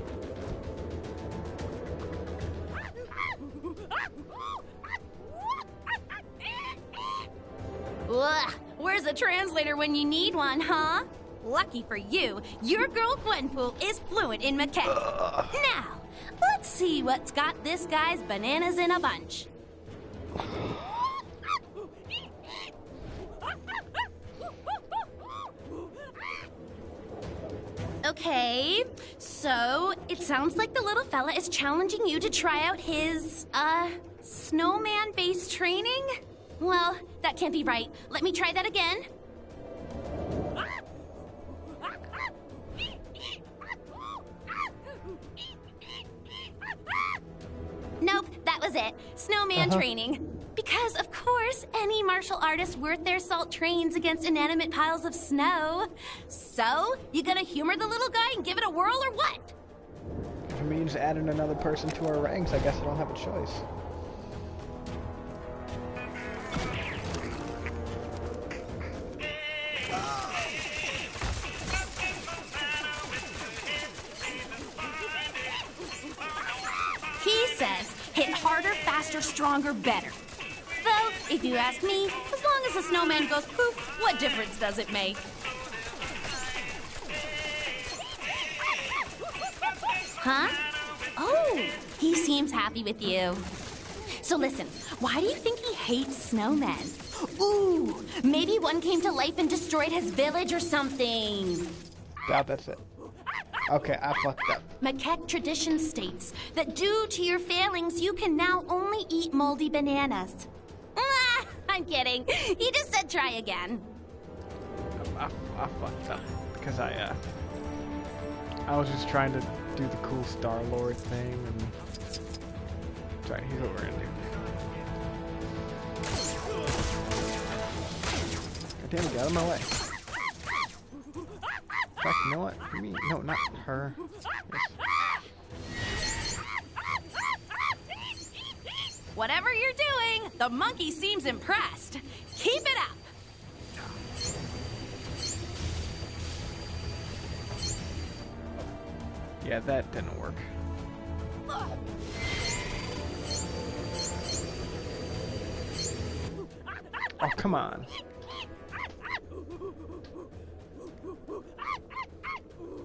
Ugh, where's a translator when you need one, huh? Lucky for you, your girl Gwenpool is fluent in Mackay. Now, let's see what's got this guy's bananas in a bunch. Okay, so it sounds like the little fella is challenging you to try out his, snowman-based training? Well, that can't be right. Let me try that again. Nope, that was it. Snowman training. Because, of course, any martial artist worth their salt trains against inanimate piles of snow. So, you gonna humor the little guy and give it a whirl or what? If it means adding another person to our ranks, I guess I don't have a choice. He says, hit harder, faster, stronger, better. Though, if you ask me, as long as the snowman goes poof, what difference does it make? Huh? Oh, he seems happy with you. So listen, why do you think he hates snowmen? Ooh, maybe one came to life and destroyed his village or something. Doubt that's it. Okay, I fucked up. Macaque tradition states that due to your failings, you can now only eat moldy bananas. Ah, I'm kidding. He just said try again. I fucked up because I was just trying to do the cool Star-Lord thing and... Sorry, here's what we're gonna do. Damn it, get out of my way. In fact, you know what? Me? No, not her. Yes. Whatever you're doing, the monkey seems impressed. Keep it up. Yeah, that didn't work. Oh, come on.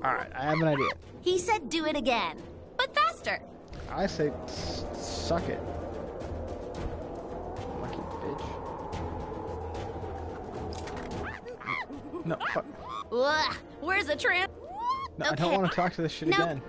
Alright, I have an idea. He said do it again, but faster. I say suck it. Lucky bitch. No, fuck. Ugh, where's the tram? No, Okay. I don't want to talk to this shit again.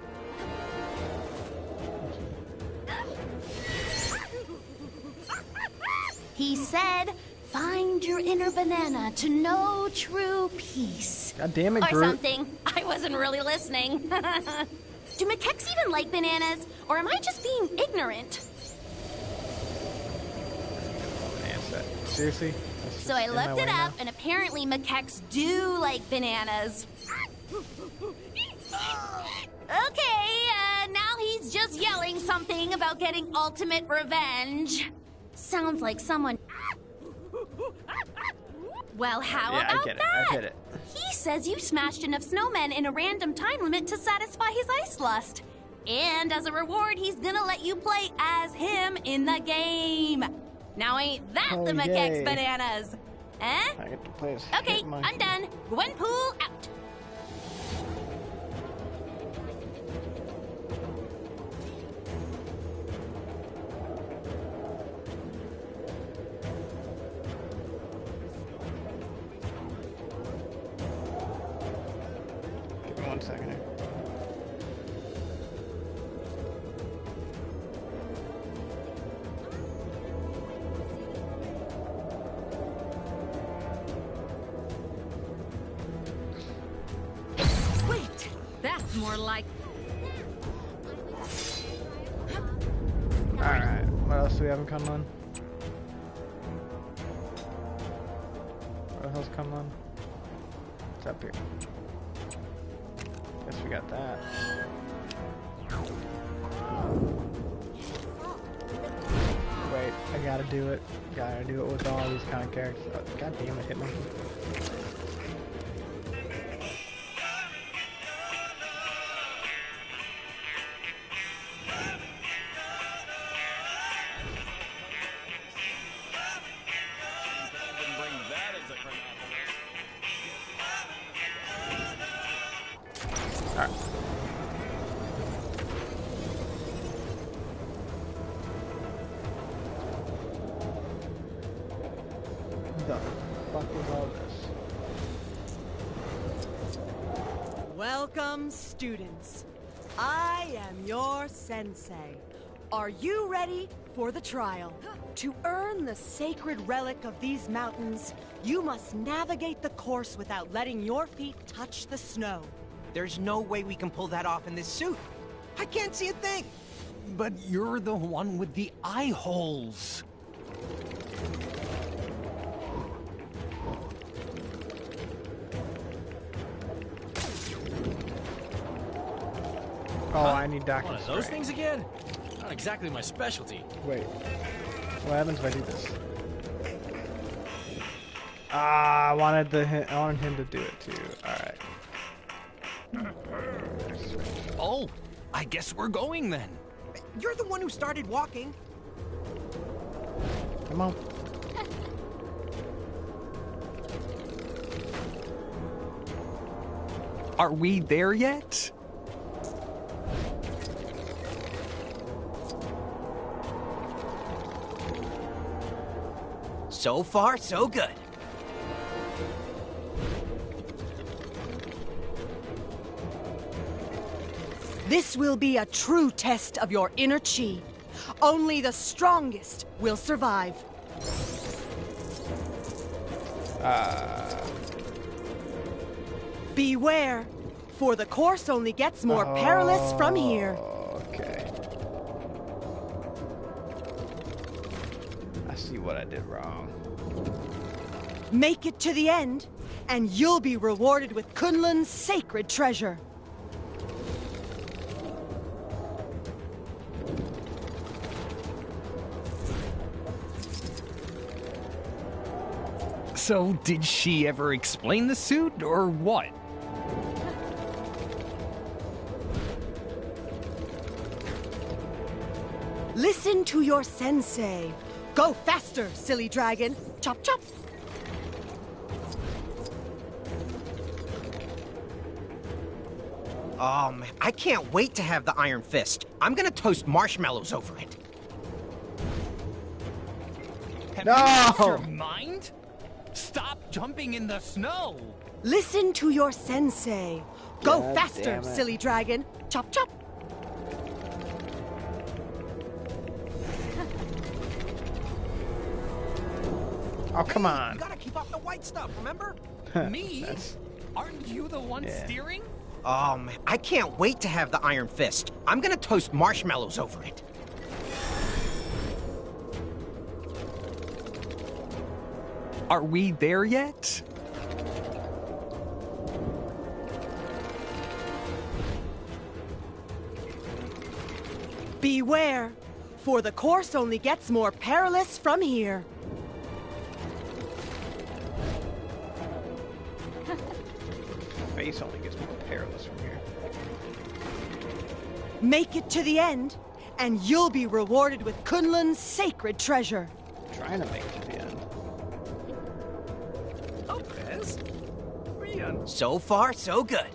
He said, find your inner banana to know true peace. God damn it, Or Groot. something. I wasn't really listening. Do macaques even like bananas? Or am I just being ignorant? Seriously? So I looked it up, and apparently macaques do like bananas. Okay, now he's just yelling something about getting ultimate revenge. Sounds like someone... Well, how Yeah, about I get it. that? I get it. He says you smashed enough snowmen in a random time limit to satisfy his ice lust. And as a reward, he's gonna let you play as him in the game. Now ain't that Oh, the macaques yay. bananas? Eh? I get to play as Okay, Hitmonkey. I'm done. Gwenpool out. Give me 1 second here. Wait, that's more like... Alright, what else do we have in Kunlun? What else Kunlun? It's up here. Guess we got that. Wait, I gotta do it. Gotta do it with all these kind of characters. Oh, God damn it, Hitmonkey. Alright. The fuck is all this? Welcome, students. I am your sensei. Are you ready for the trial? To earn the sacred relic of these mountains, you must navigate the course without letting your feet touch the snow. There's no way we can pull that off in this suit. I can't see a thing. But you're the one with the eye holes. Oh, I need Doctor One of those Strange. things again? Not exactly my specialty. Wait. What happens if I do this? Ah, I wanted him to do it too. Alright. Oh, I guess we're going then. You're the one who started walking. Come on. Are we there yet? So far, so good. This will be a true test of your inner chi. Only the strongest will survive. Beware, for the course only gets more perilous from here. Okay. I see what I did wrong. Make it to the end, and you'll be rewarded with Kunlun's sacred treasure. So, did she ever explain the suit, or what? Listen to your sensei. Go faster, silly dragon. Chop, chop. I can't wait to have the Iron Fist. I'm gonna toast marshmallows over it. Have you lost your mind? Stop jumping in the snow! Listen to your sensei. Go God faster, damn it. silly dragon. Chop, chop. Oh, come on. You gotta keep off the white stuff, remember? Me? That's- Aren't you the one Yeah. steering? I can't wait to have the Iron Fist. I'm gonna toast marshmallows over it. Are we there yet? Beware, for the course only gets more perilous from here. Face only gets more perilous from here. Make it to the end, and you'll be rewarded with Kunlun's sacred treasure. Trying to make it to the end. Lopez? So far, so good.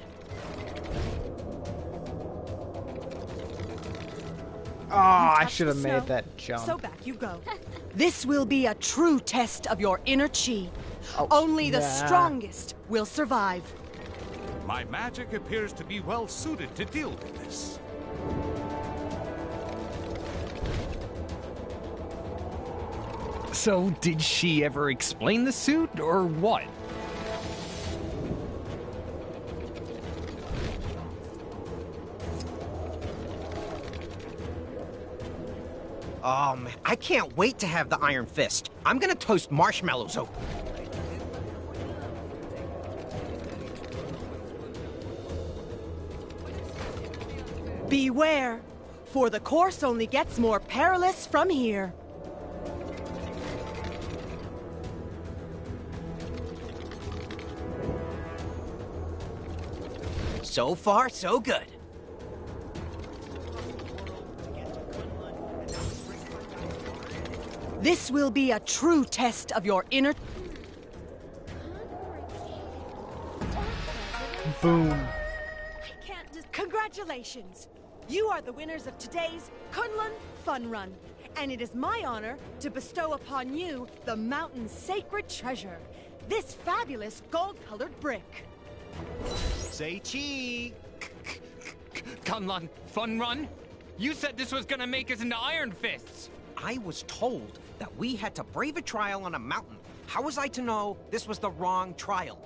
Oh, I touch should have the made snow, that jump. So back you go. This will be a true test of your inner chi. Oh, Only the nah. strongest will survive. My magic appears to be well suited to deal with this. So, did she ever explain the suit, or what? I can't wait to have the Iron Fist. I'm gonna toast marshmallows over. Beware, for the course only gets more perilous from here. So far, so good. This will be a true test of your inner... Boom. I can't just... Congratulations! You are the winners of today's Kunlun Fun Run. And it is my honor to bestow upon you the mountain's sacred treasure. This fabulous gold-colored brick. Say chi. Kunlun, Fun Run? You said this was gonna make us into Iron Fists! I was told that we had to brave a trial on a mountain. How was I to know this was the wrong trial?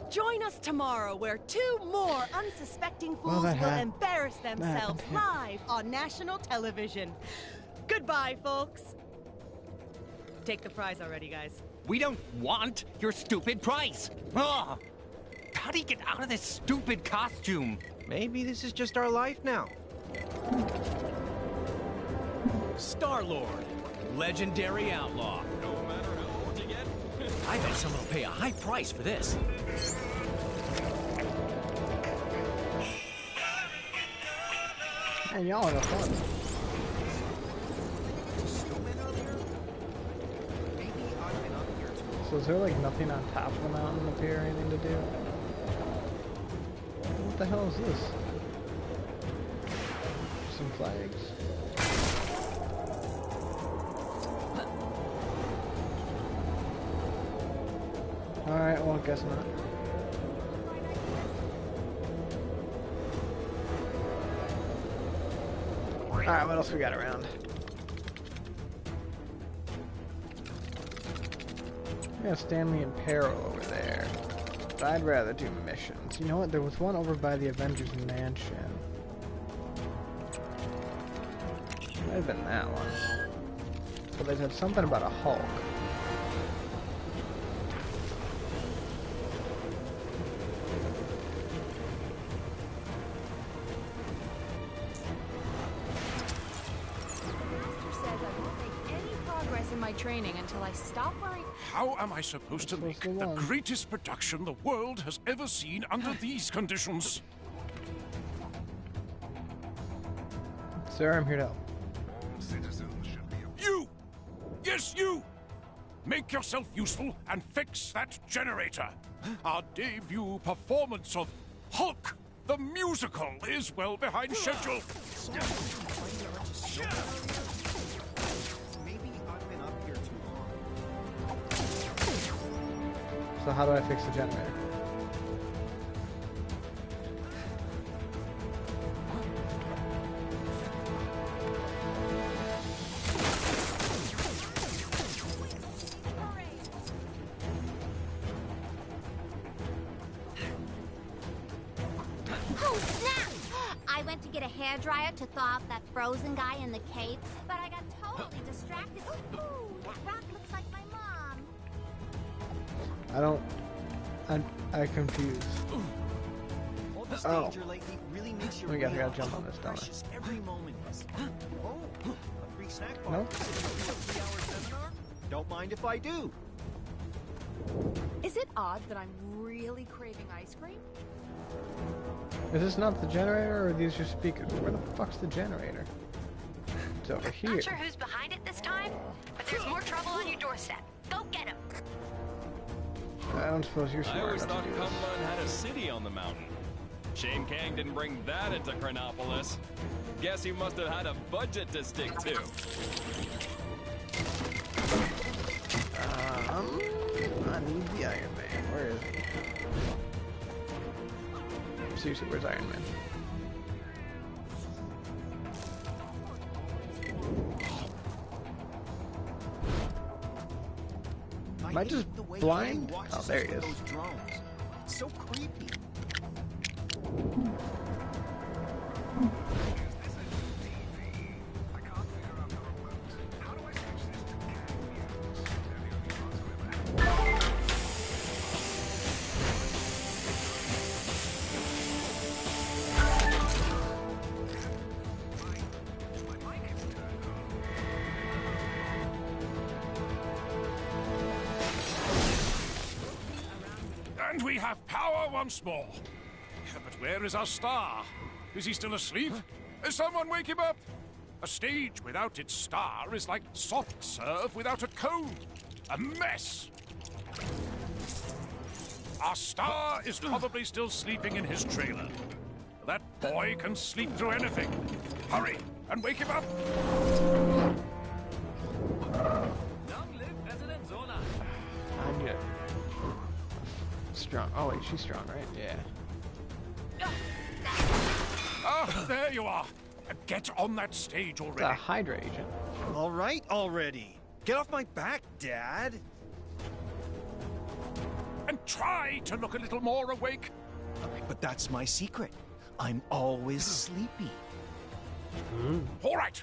Join us tomorrow where two more unsuspecting Well, fools that will hap- embarrass themselves happened. live on national television. Goodbye, folks. Take the prize already, guys. We don't want your stupid price! Ugh! How do you get out of this stupid costume? Maybe this is just our life now. Star-Lord, legendary outlaw. No matter how old you get. I bet someone will pay a high price for this. Man, y'all are no fun. So is there like nothing on top of the mountain up here or anything to do? What the hell is this? Some flags. Alright, well, guess not. Alright, what else we got around? We got Stanley and Peril over there. But I'd rather do missions. You know what? There was one over by the Avengers mansion. Might have been that one. But they said something about a Hulk. training until I stop worrying. How am I supposed to make the greatest production the world has ever seen under these conditions? Sir, I'm here to help. You! Yes, you! Make yourself useful and fix that generator. Our debut performance of Hulk, the musical, is well behind schedule. Maybe I've been up here too long. So how do I fix the generator? Oh, snap! I went to get a hairdryer to thaw out that frozen guy in the cave, but I got totally distracted. Ooh, that rock looks like my mom. I'm confused. All this Oh. danger lately really makes you I gotta realize jump on how this, don't I? precious every moment is. Oh, a free snack bar. No? A 3-hour seminar? Don't mind if I do. Is it odd that I'm really craving ice cream? Is this not the generator, or are these your speakers? Where the fuck's the generator? It's over here. Not sure who's behind it this time, but there's more trouble on your doorstep. Go get him. I don't suppose you're I smart always enough thought to do this. Cumberland had a city on the mountain. Shame Kang didn't bring that into Chronopolis. Guess he must have had a budget to stick to. I need the Iron Man. Where is he? Seriously, where's Iron Man? Am I just blind? Oh, there he is. It's so creepy. And we have power once more. But where is our star? Is he still asleep? Someone wake him up! A stage without its star is like soft serve without a cone. A mess! Our star is probably still sleeping in his trailer. That boy can sleep through anything. Hurry and wake him up! I need it. Strong. Oh wait, she's strong, right? Yeah. Ah, there you are. Get on that stage It's already. a Hydra agent. All right, already. Get off my back, Dad. And try to look a little more awake. But that's my secret. I'm always sleepy. All right,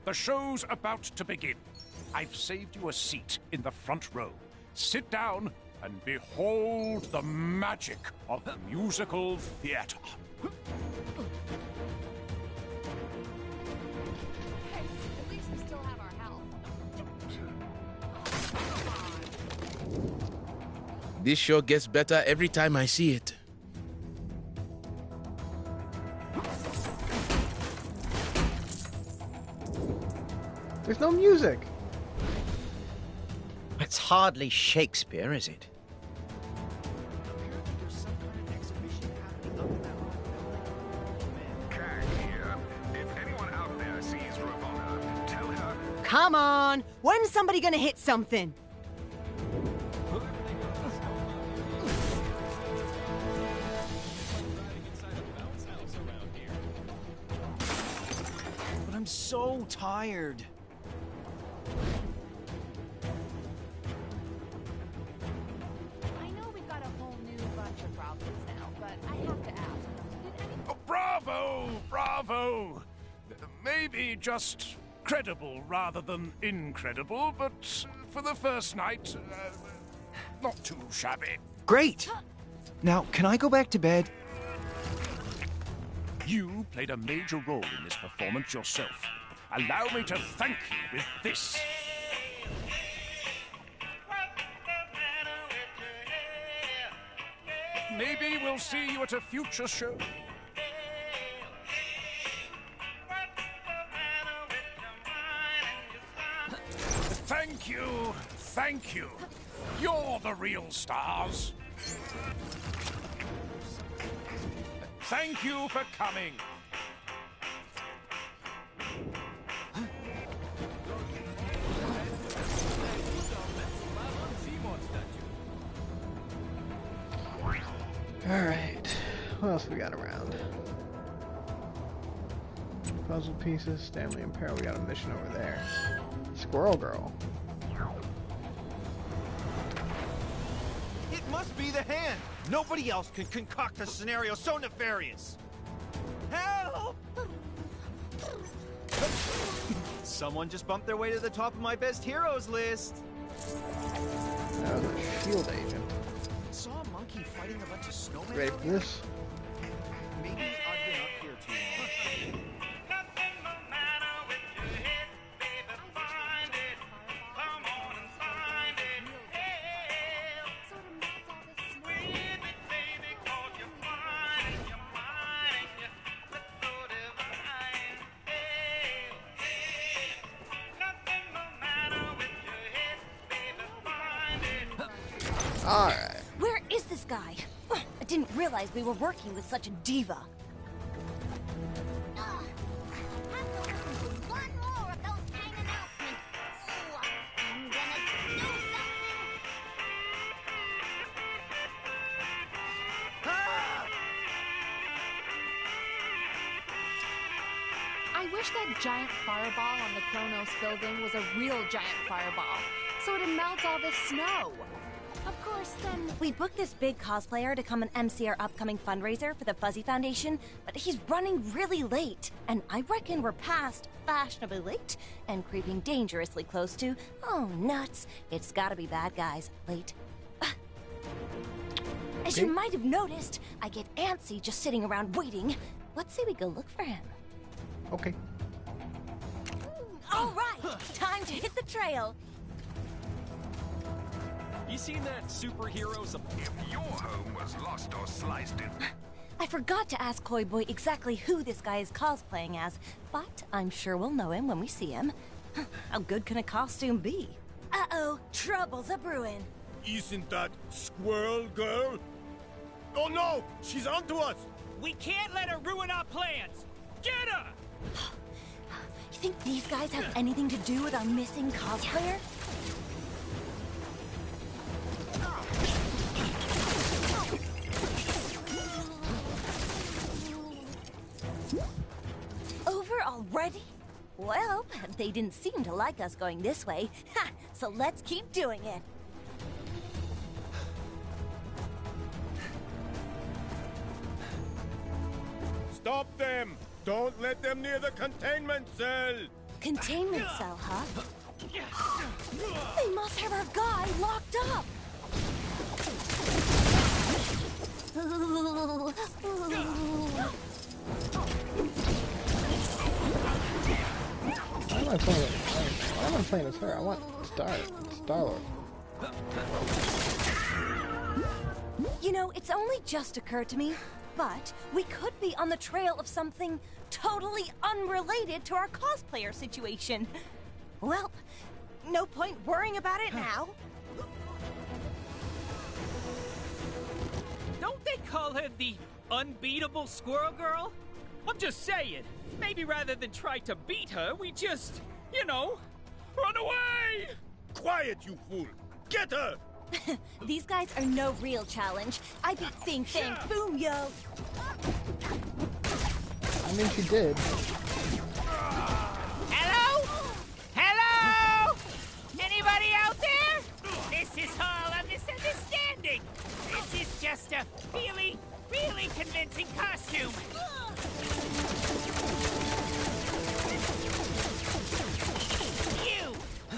the show's about to begin. I've saved you a seat in the front row. Sit down and behold the magic of musical theater. At least we still have our help. This show gets better every time I see it. There's no music. It's hardly Shakespeare, is it? Come on! When's somebody gonna hit something? But I'm so tired. I know we've got a whole new bunch of problems now, but I have to ask. Did any... Oh, bravo! Bravo! Maybe just credible rather than incredible, but for the first night, not too shabby. Great! Now, can I go back to bed? You played a major role in this performance yourself. Allow me to thank you with this. maybe we'll see you at a future show. Thank you. Thank you. You're the real stars. Thank you for coming. Alright, what else we got around? Puzzle pieces, Stanley and Peril, we got a mission over there. Squirrel Girl. It must be the hand! Nobody else can concoct a scenario so nefarious! Help! Someone just bumped their way to the top of my best heroes list! That was a shield agent. Saw a monkey fighting a bunch of snowmen. Ready for this? Maybe I've been up here too long. Alright. Where is this guy? I didn't realize we were working with such a diva. I wish that giant fireball on the Kronos building was a real giant fireball, so it'd melt all this snow. Of course, then... We booked this big cosplayer to come and MC our upcoming fundraiser for the Fuzzy Foundation, but he's running really late. And I reckon we're past fashionably late and creeping dangerously close to, oh, nuts. It's gotta be bad guys. Late. As you might have noticed, I get antsy just sitting around waiting. Let's say we go look for him. Okay. All right, time to hit the trail. You seen that superhero? If your home was lost or sliced in... I forgot to ask Koi Boy exactly who this guy is cosplaying as, but I'm sure we'll know him when we see him. How good can a costume be? Uh-oh, trouble's a-brewing. Isn't that Squirrel Girl? Oh no! She's onto us! We can't let her ruin our plans! Get her! You think these guys have anything to do with our missing cosplayer? Over already? Well, they didn't seem to like us going this way. Ha! So let's keep doing it. Stop them! Don't let them near the containment cell! Containment cell, huh? They must have our guy locked up! Why am I playing as her? I want Star-Lord. You know, it's only just occurred to me, but we could be on the trail of something totally unrelated to our cosplayer situation. Well, no point worrying about it now. Don't they call her the unbeatable Squirrel Girl? I'm just saying, maybe rather than try to beat her, we just, you know, run away! Quiet, you fool! Get her! These guys are no real challenge. I beat Fing Fang Boom, yo! I mean, she did. Hello? Hello? Anybody out there? This is all a misunderstanding. This is just a really, really convincing costume.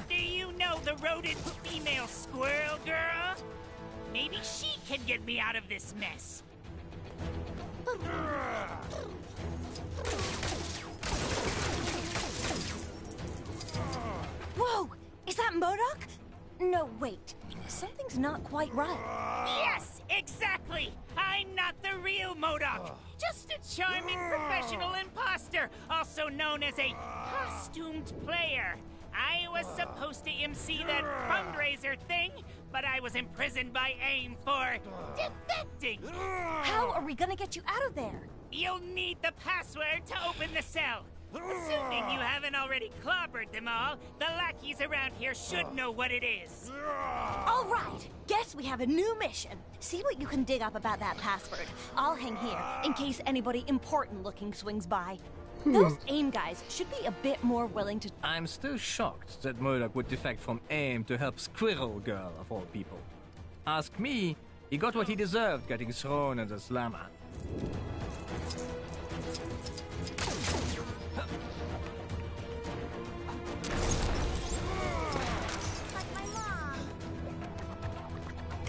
Do you know the rodent female squirrel girl? Maybe she can get me out of this mess. Whoa! Is that MODOK? No, wait. Something's not quite right. Yes, exactly! I'm not the real MODOK! Just a charming professional imposter, also known as a costumed player. I was supposed to MC that fundraiser thing, but I was imprisoned by AIM for defecting. How are we gonna get you out of there? You'll need the password to open the cell. Assuming you haven't already clobbered them all, the lackeys around here should know what it is. All right, guess we have a new mission. See what you can dig up about that password. I'll hang here in case anybody important looking swings by. Those AIM guys should be a bit more willing to... I'm still shocked that MODOK would defect from AIM to help Squirrel Girl, of all people. Ask me, he got what he deserved getting thrown in the slammer.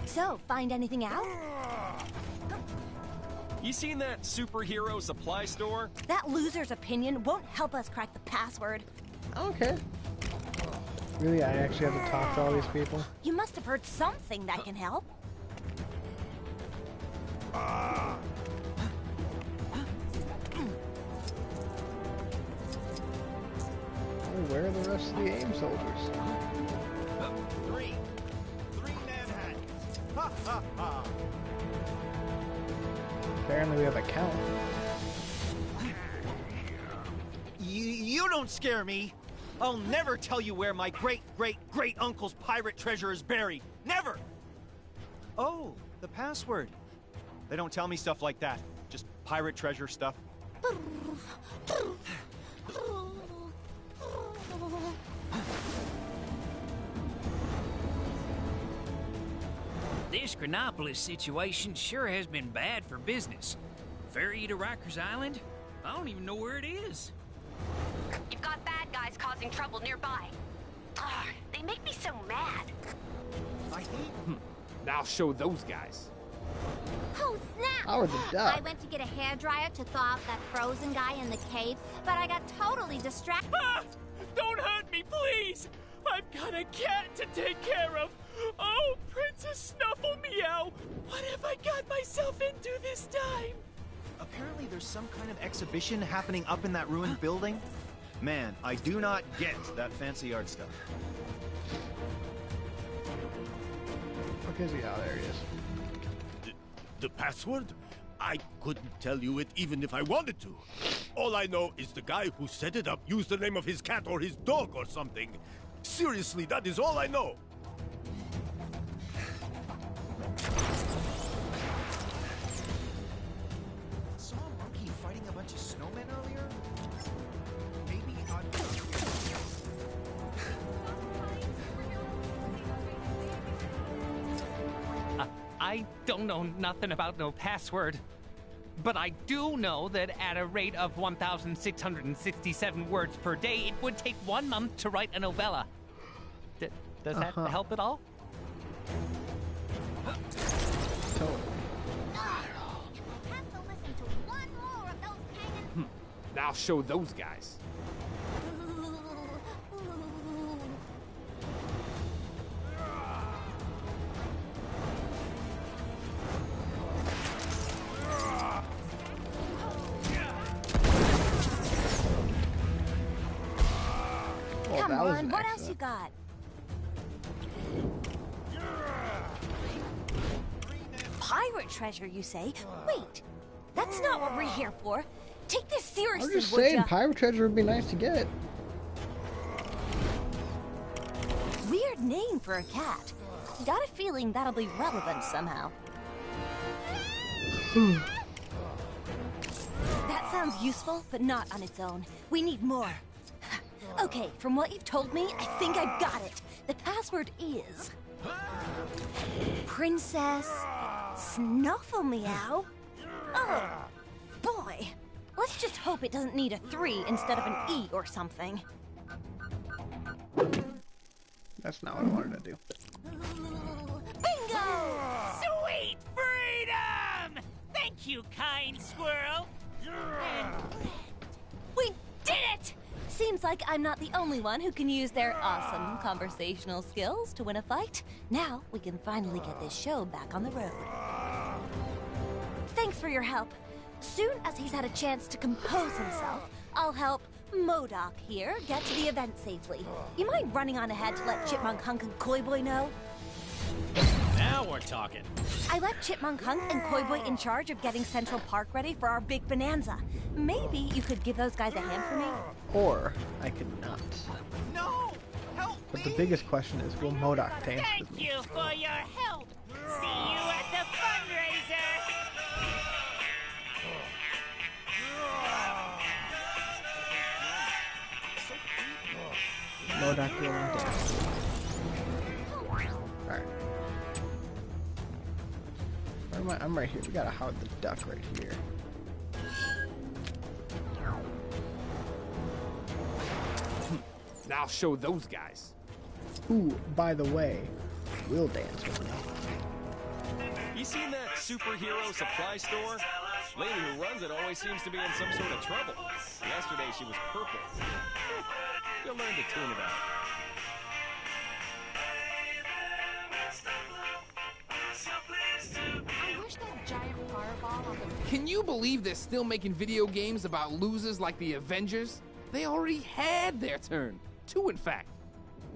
So, find anything out? You seen that superhero supply store? That loser's opinion won't help us crack the password. Okay. Really, I actually have to talk to all these people? You must have heard something that can help. Oh, where are the rest of the AIM soldiers? Three Manhattans. Ha ha ha. Apparently we have a count. You don't scare me. I'll never tell you where my great-great-great-uncle's pirate treasure is buried. Never! Oh, the password. They don't tell me stuff like that. Just pirate treasure stuff. This Chronopolis situation sure has been bad for business. Ferry to Rikers Island? I don't even know where it is. You've got bad guys causing trouble nearby. Ugh, they make me so mad. I hate Now show those guys. Oh, snap! Howard the Duck. I went to get a hairdryer to thaw out that frozen guy in the cave, but I got totally distracted. Ah! Don't hurt me, please! I've got a cat to take care of! Oh, Princess Snuffle Meow! What have I got myself into this time? Apparently there's some kind of exhibition happening up in that ruined building. Man, I do not get that fancy art stuff. Where is he? Oh, there he is. The password? I couldn't tell you it even if I wanted to. All I know is the guy who set it up used the name of his cat or his dog or something. Seriously, that is all I know. Saw a monkey fighting a bunch of snowmen earlier? Maybe I don't know nothing about no password. But I do know that at a rate of 1,667 words per day, it would take 1 month to write a novella. Does that help at all? Now show those guys. Come on, what else you got? Pirate treasure, you say? Wait, that's not what we're here for. Take this seriously, I'm just would saying, ya? pirate treasure would be nice to get. Weird name for a cat. Got a feeling that'll be relevant somehow. That sounds useful, but not on its own. We need more. Okay, from what you've told me, I think I've got it. The password is... Princess Snuffle Meow? Oh, boy. Let's just hope it doesn't need a 3 instead of an E or something. That's not what I wanted to do. Bingo! Sweet freedom! Thank you, kind squirrel. And we did it! Seems Seems like I'm not the only one who can use their awesome conversational skills to win a fight. Now we can finally get this show back on the road. Thanks for your help. Soon as he's had a chance to compose himself, I'll help MODOK here get to the event safely. You mind running on ahead to let Chipmunk Hunk and Koi Boy know? Now we're talking. I left Chipmunk Hunk and Koi Boy in charge of getting Central Park ready for our big bonanza. Maybe you could give those guys a hand for me? Or I could not. No! Help But the biggest question is, will MODOK dance with Thank me? you for your help. See you at the fundraiser. MODOK will dance. Alright. Where am I? I'm right here. We got a Howard the Duck right here. Now show those guys. Who, by the way, will dance with me. You seen that superhero supply store? Lady who runs it always seems to be in some sort of trouble. Yesterday she was purple. You'll learn to tune it out. I wish that giant fireball on the... Can you believe they're still making video games about losers like the Avengers? They already had their turn. 2, in fact.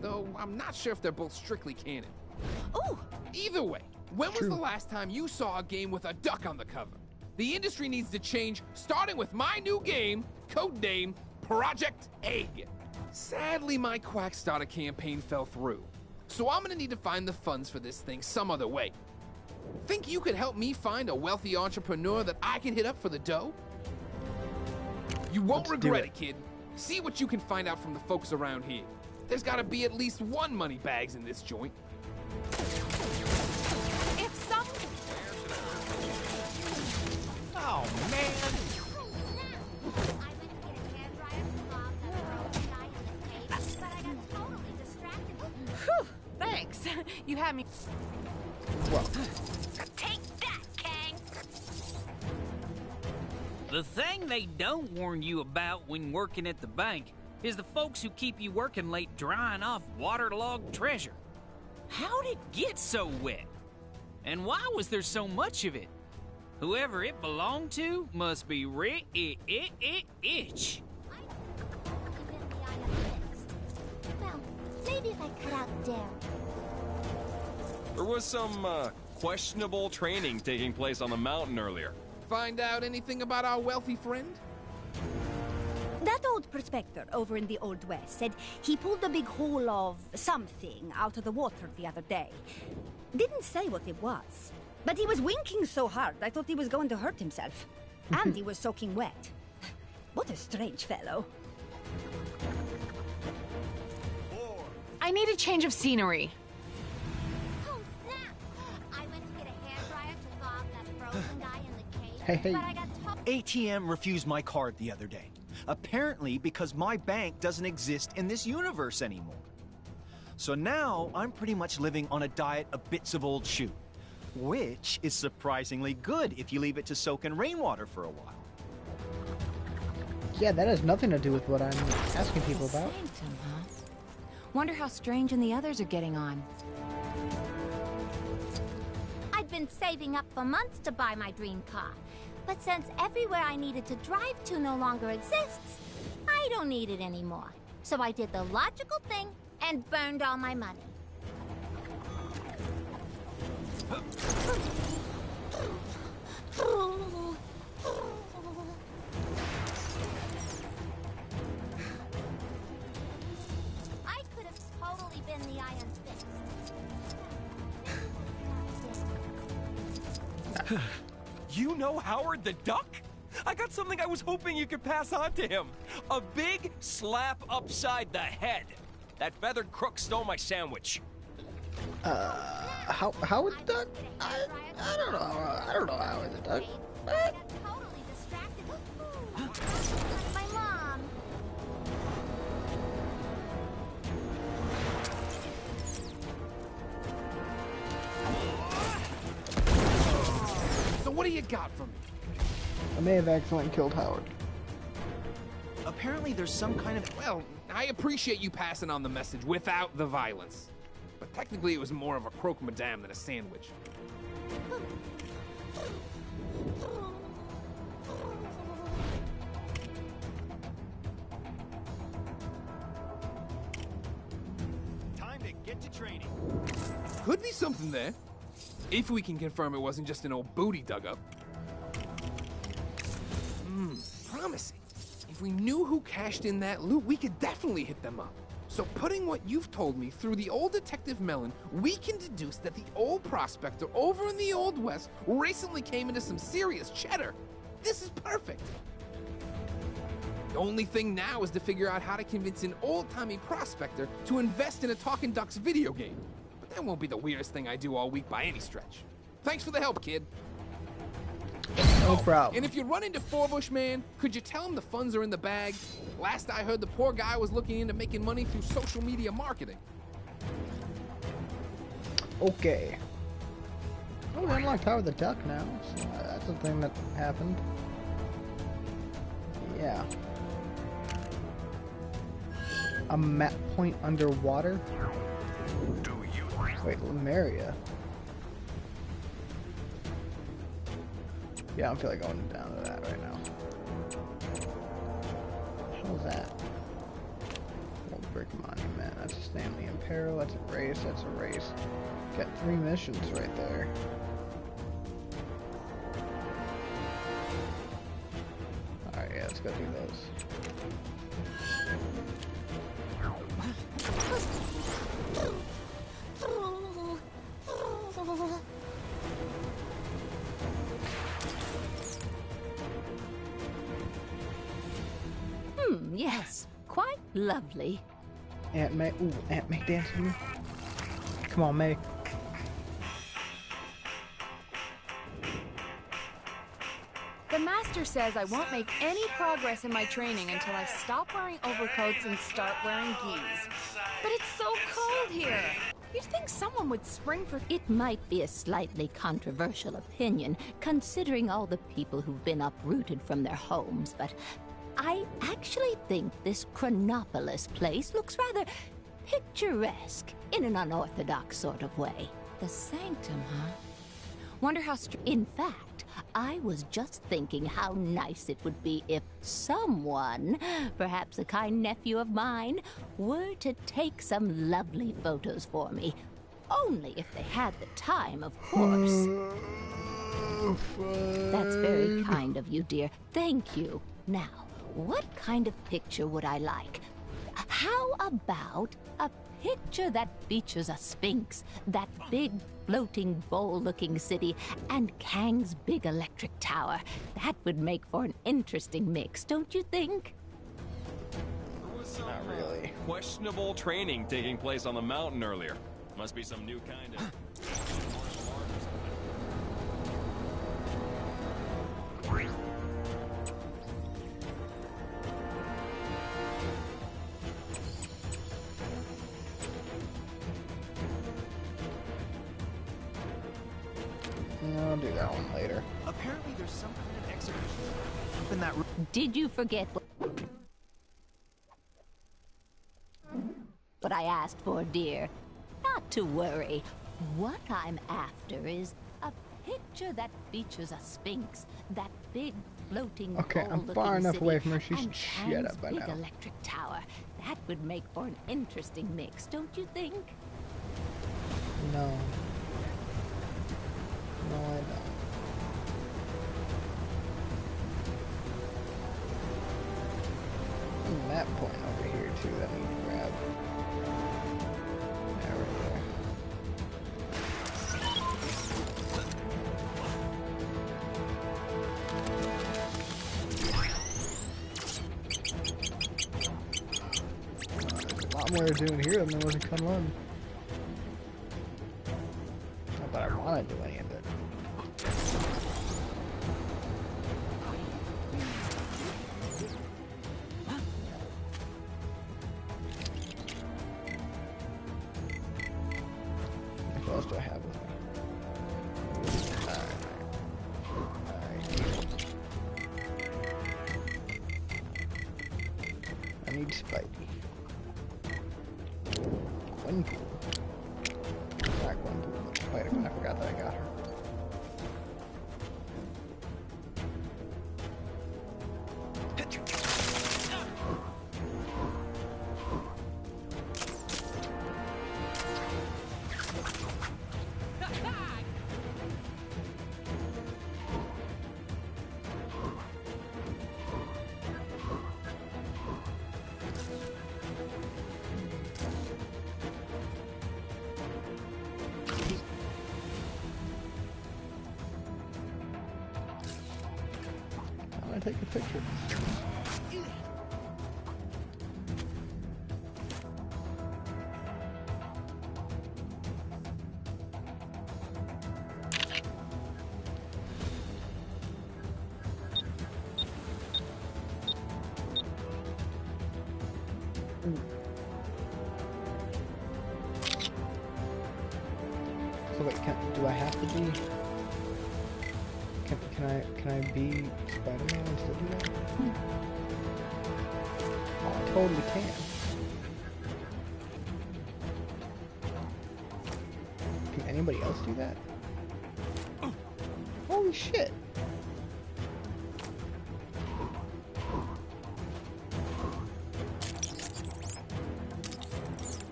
Though I'm not sure if they're both strictly canon. Ooh! Either way, when was the last time you saw a game with a duck on the cover? The industry needs to change, starting with my new game, codename Project Egg. Sadly, my Quackstarter campaign fell through, so I'm gonna need to find the funds for this thing some other way. Think you could help me find a wealthy entrepreneur that I can hit up for the dough? You won't regret it, kid. See what you can find out from the folks around here. There's gotta be at least one money bags in this joint. If some... Oh, man. Whew, thanks. You had me... Well. Take that, Kang! The thing they don't warn you about when working at the bank is the folks who keep you working late drying off waterlogged treasure. How'd it get so wet? And why was there so much of it? Whoever it belonged to must be rich. Well, maybe if I cut out Daryl. There was some questionable training taking place on the mountain earlier. Find out anything about our wealthy friend? That old prospector over in the Old West said he pulled a big hole of something out of the water the other day. Didn't say what it was, but he was winking so hard I thought he was going to hurt himself. And he was soaking wet. What a strange fellow. I need a change of scenery. Oh, snap! I went to get a hairdryer to thaw out that frozen guy in the cave, Hey. but I got told... ATM refused my card the other day. Apparently because my bank doesn't exist in this universe anymore. So now I'm pretty much living on a diet of bits of old shoe, which is surprisingly good if you leave it to soak in rainwater for a while. Yeah, that has nothing to do with what I'm asking people about. Sanctum, huh? Wonder how Strange and the others are getting on. I'd been saving up for months to buy my dream car. But since everywhere I needed to drive to no longer exists, I don't need it anymore. So I did the logical thing and burned all my money. I could have totally been the Iron Fist. You know Howard the Duck? I got something I was hoping you could pass on to him. A big slap upside the head. That feathered crook stole my sandwich. Howard the Duck? I don't know. I don't know Howard the Duck. What? My mom. So what do you got for me? I may have accidentally killed Howard. Apparently there's some kind of... Well, I appreciate you passing on the message without the violence. But technically it was more of a croque madame than a sandwich. Time to get to training. Could be something there. If we can confirm it wasn't just an old booty dug up. Promising. If we knew who cashed in that loot, we could definitely hit them up. So putting what you've told me through the old Detective Melon, we can deduce that the old prospector over in the Old West recently came into some serious cheddar. This is perfect. The only thing now is to figure out how to convince an old-timey prospector to invest in a Talking Ducks video game. But that won't be the weirdest thing I do all week by any stretch. Thanks for the help, kid. No problem. And if you run into Forbush, man, could you tell him the funds are in the bag? Last I heard, the poor guy was looking into making money through social media marketing. Okay. Oh, we unlocked Power the Duck now. So that's a thing that happened. Yeah. A map point underwater? Wait, Lemuria. Yeah, I don't feel like going down to that right now. What was that? Old Brick Monument. That's Stanley and Peril. That's a race. That's a race. Got 3 missions right there. Alright, yeah, let's go do those. Yes, quite lovely. Aunt May. Ooh, Aunt May dancing with me. Come on, May. The master says I won't make any progress in my training until I stop wearing overcoats and start wearing gis. But it's so cold here. You'd think someone would spring for... It might be a slightly controversial opinion, considering all the people who've been uprooted from their homes, but I actually think this Chronopolis place looks rather picturesque in an unorthodox sort of way. The Sanctum, huh? Wonder how... In fact, I was just thinking how nice it would be if someone, perhaps a kind nephew of mine, were to take some lovely photos for me. Only if they had the time, of course. That's very kind of you, dear. Thank you. Now, what kind of picture would I like? How about a picture that features a sphinx, that big floating bowl-looking city, and Kang's big electric tower? That would make for an interesting mix, don't you think? Not really. Questionable training taking place on the mountain earlier. Must be some new kind of... I'll do that one later. Apparently there's some kind of exhibition up in that room. Did you forget what I asked for, dear? Not to worry. What I'm after is a picture that features a sphinx, that big floating okay, I'm far enough away from her. She should shut up by big now. Electric tower. That would make for an interesting mix, don't you think? No. No, I don't. There's a map point over here too that I need to grab. Yeah, right there. A lot more to do in here than there was in Kunlun. Not that I want to do any of it. What else do I have with me? Alright. I need Spidey. Gwenpool. Not Gwenpool, but Spider-Gwen. I forgot that I got her. Take a picture. So wait, do I have to be? Can I be Spider-Man and still do that? Oh, I totally can. Can anybody else do that? Holy shit!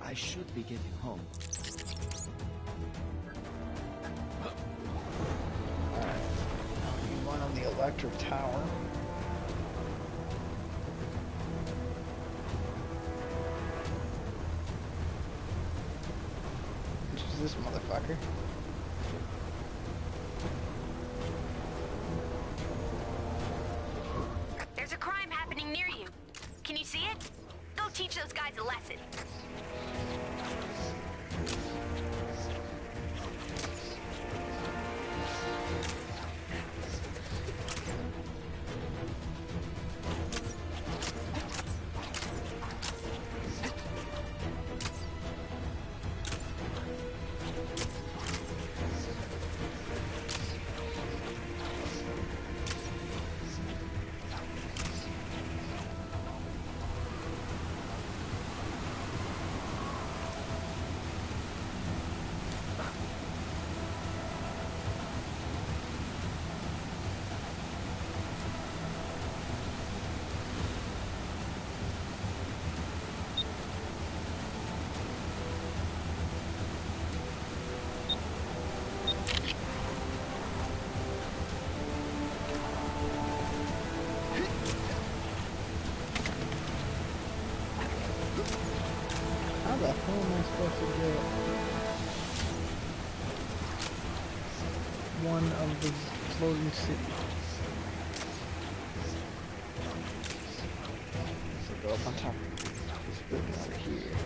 I should be getting home. On the electric tower. Which is this motherfucker? There's a crime happening near you. Can you see it? Go teach those guys a lesson. How the hell am I supposed to get one of the floating cities? So go up on top of this building over here.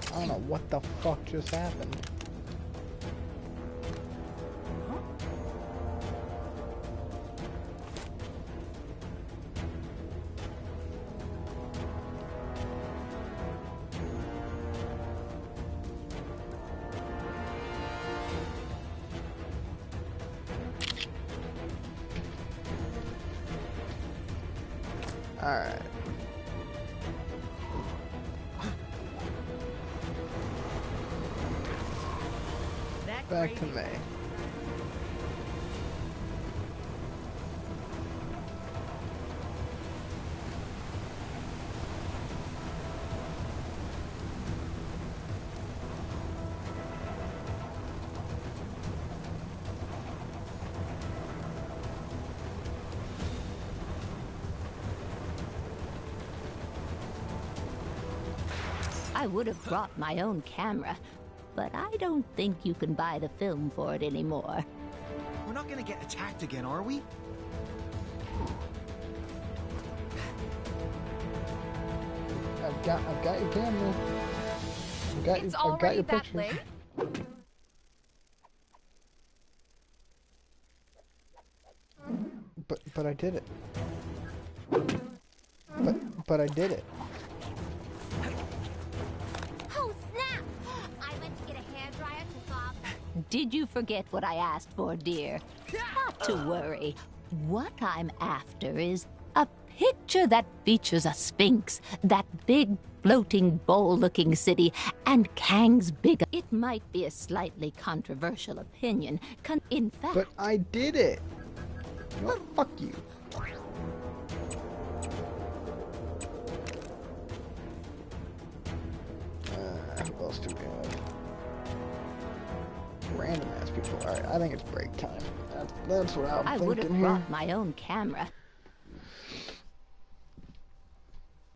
I don't know what the fuck just happened. Alright. Back to May. I would have brought my own camera, but I don't think you can buy the film for it anymore. We're not gonna get attacked again, are we? I've got your camera. It's already that late? But I did it. But I did it. Oh, snap! I went to get a hairdryer to thaw. Did you forget what I asked for, dear? Not to worry. What I'm after is a picture that features a sphinx, that big floating bowl-looking city, and Kang's big... It might be a slightly controversial opinion. In fact... But I did it! You know, fuck you. Who else do we have? Random ass people. Alright, I think it's break time. That's what I'm I thinking would have here. brought my own camera.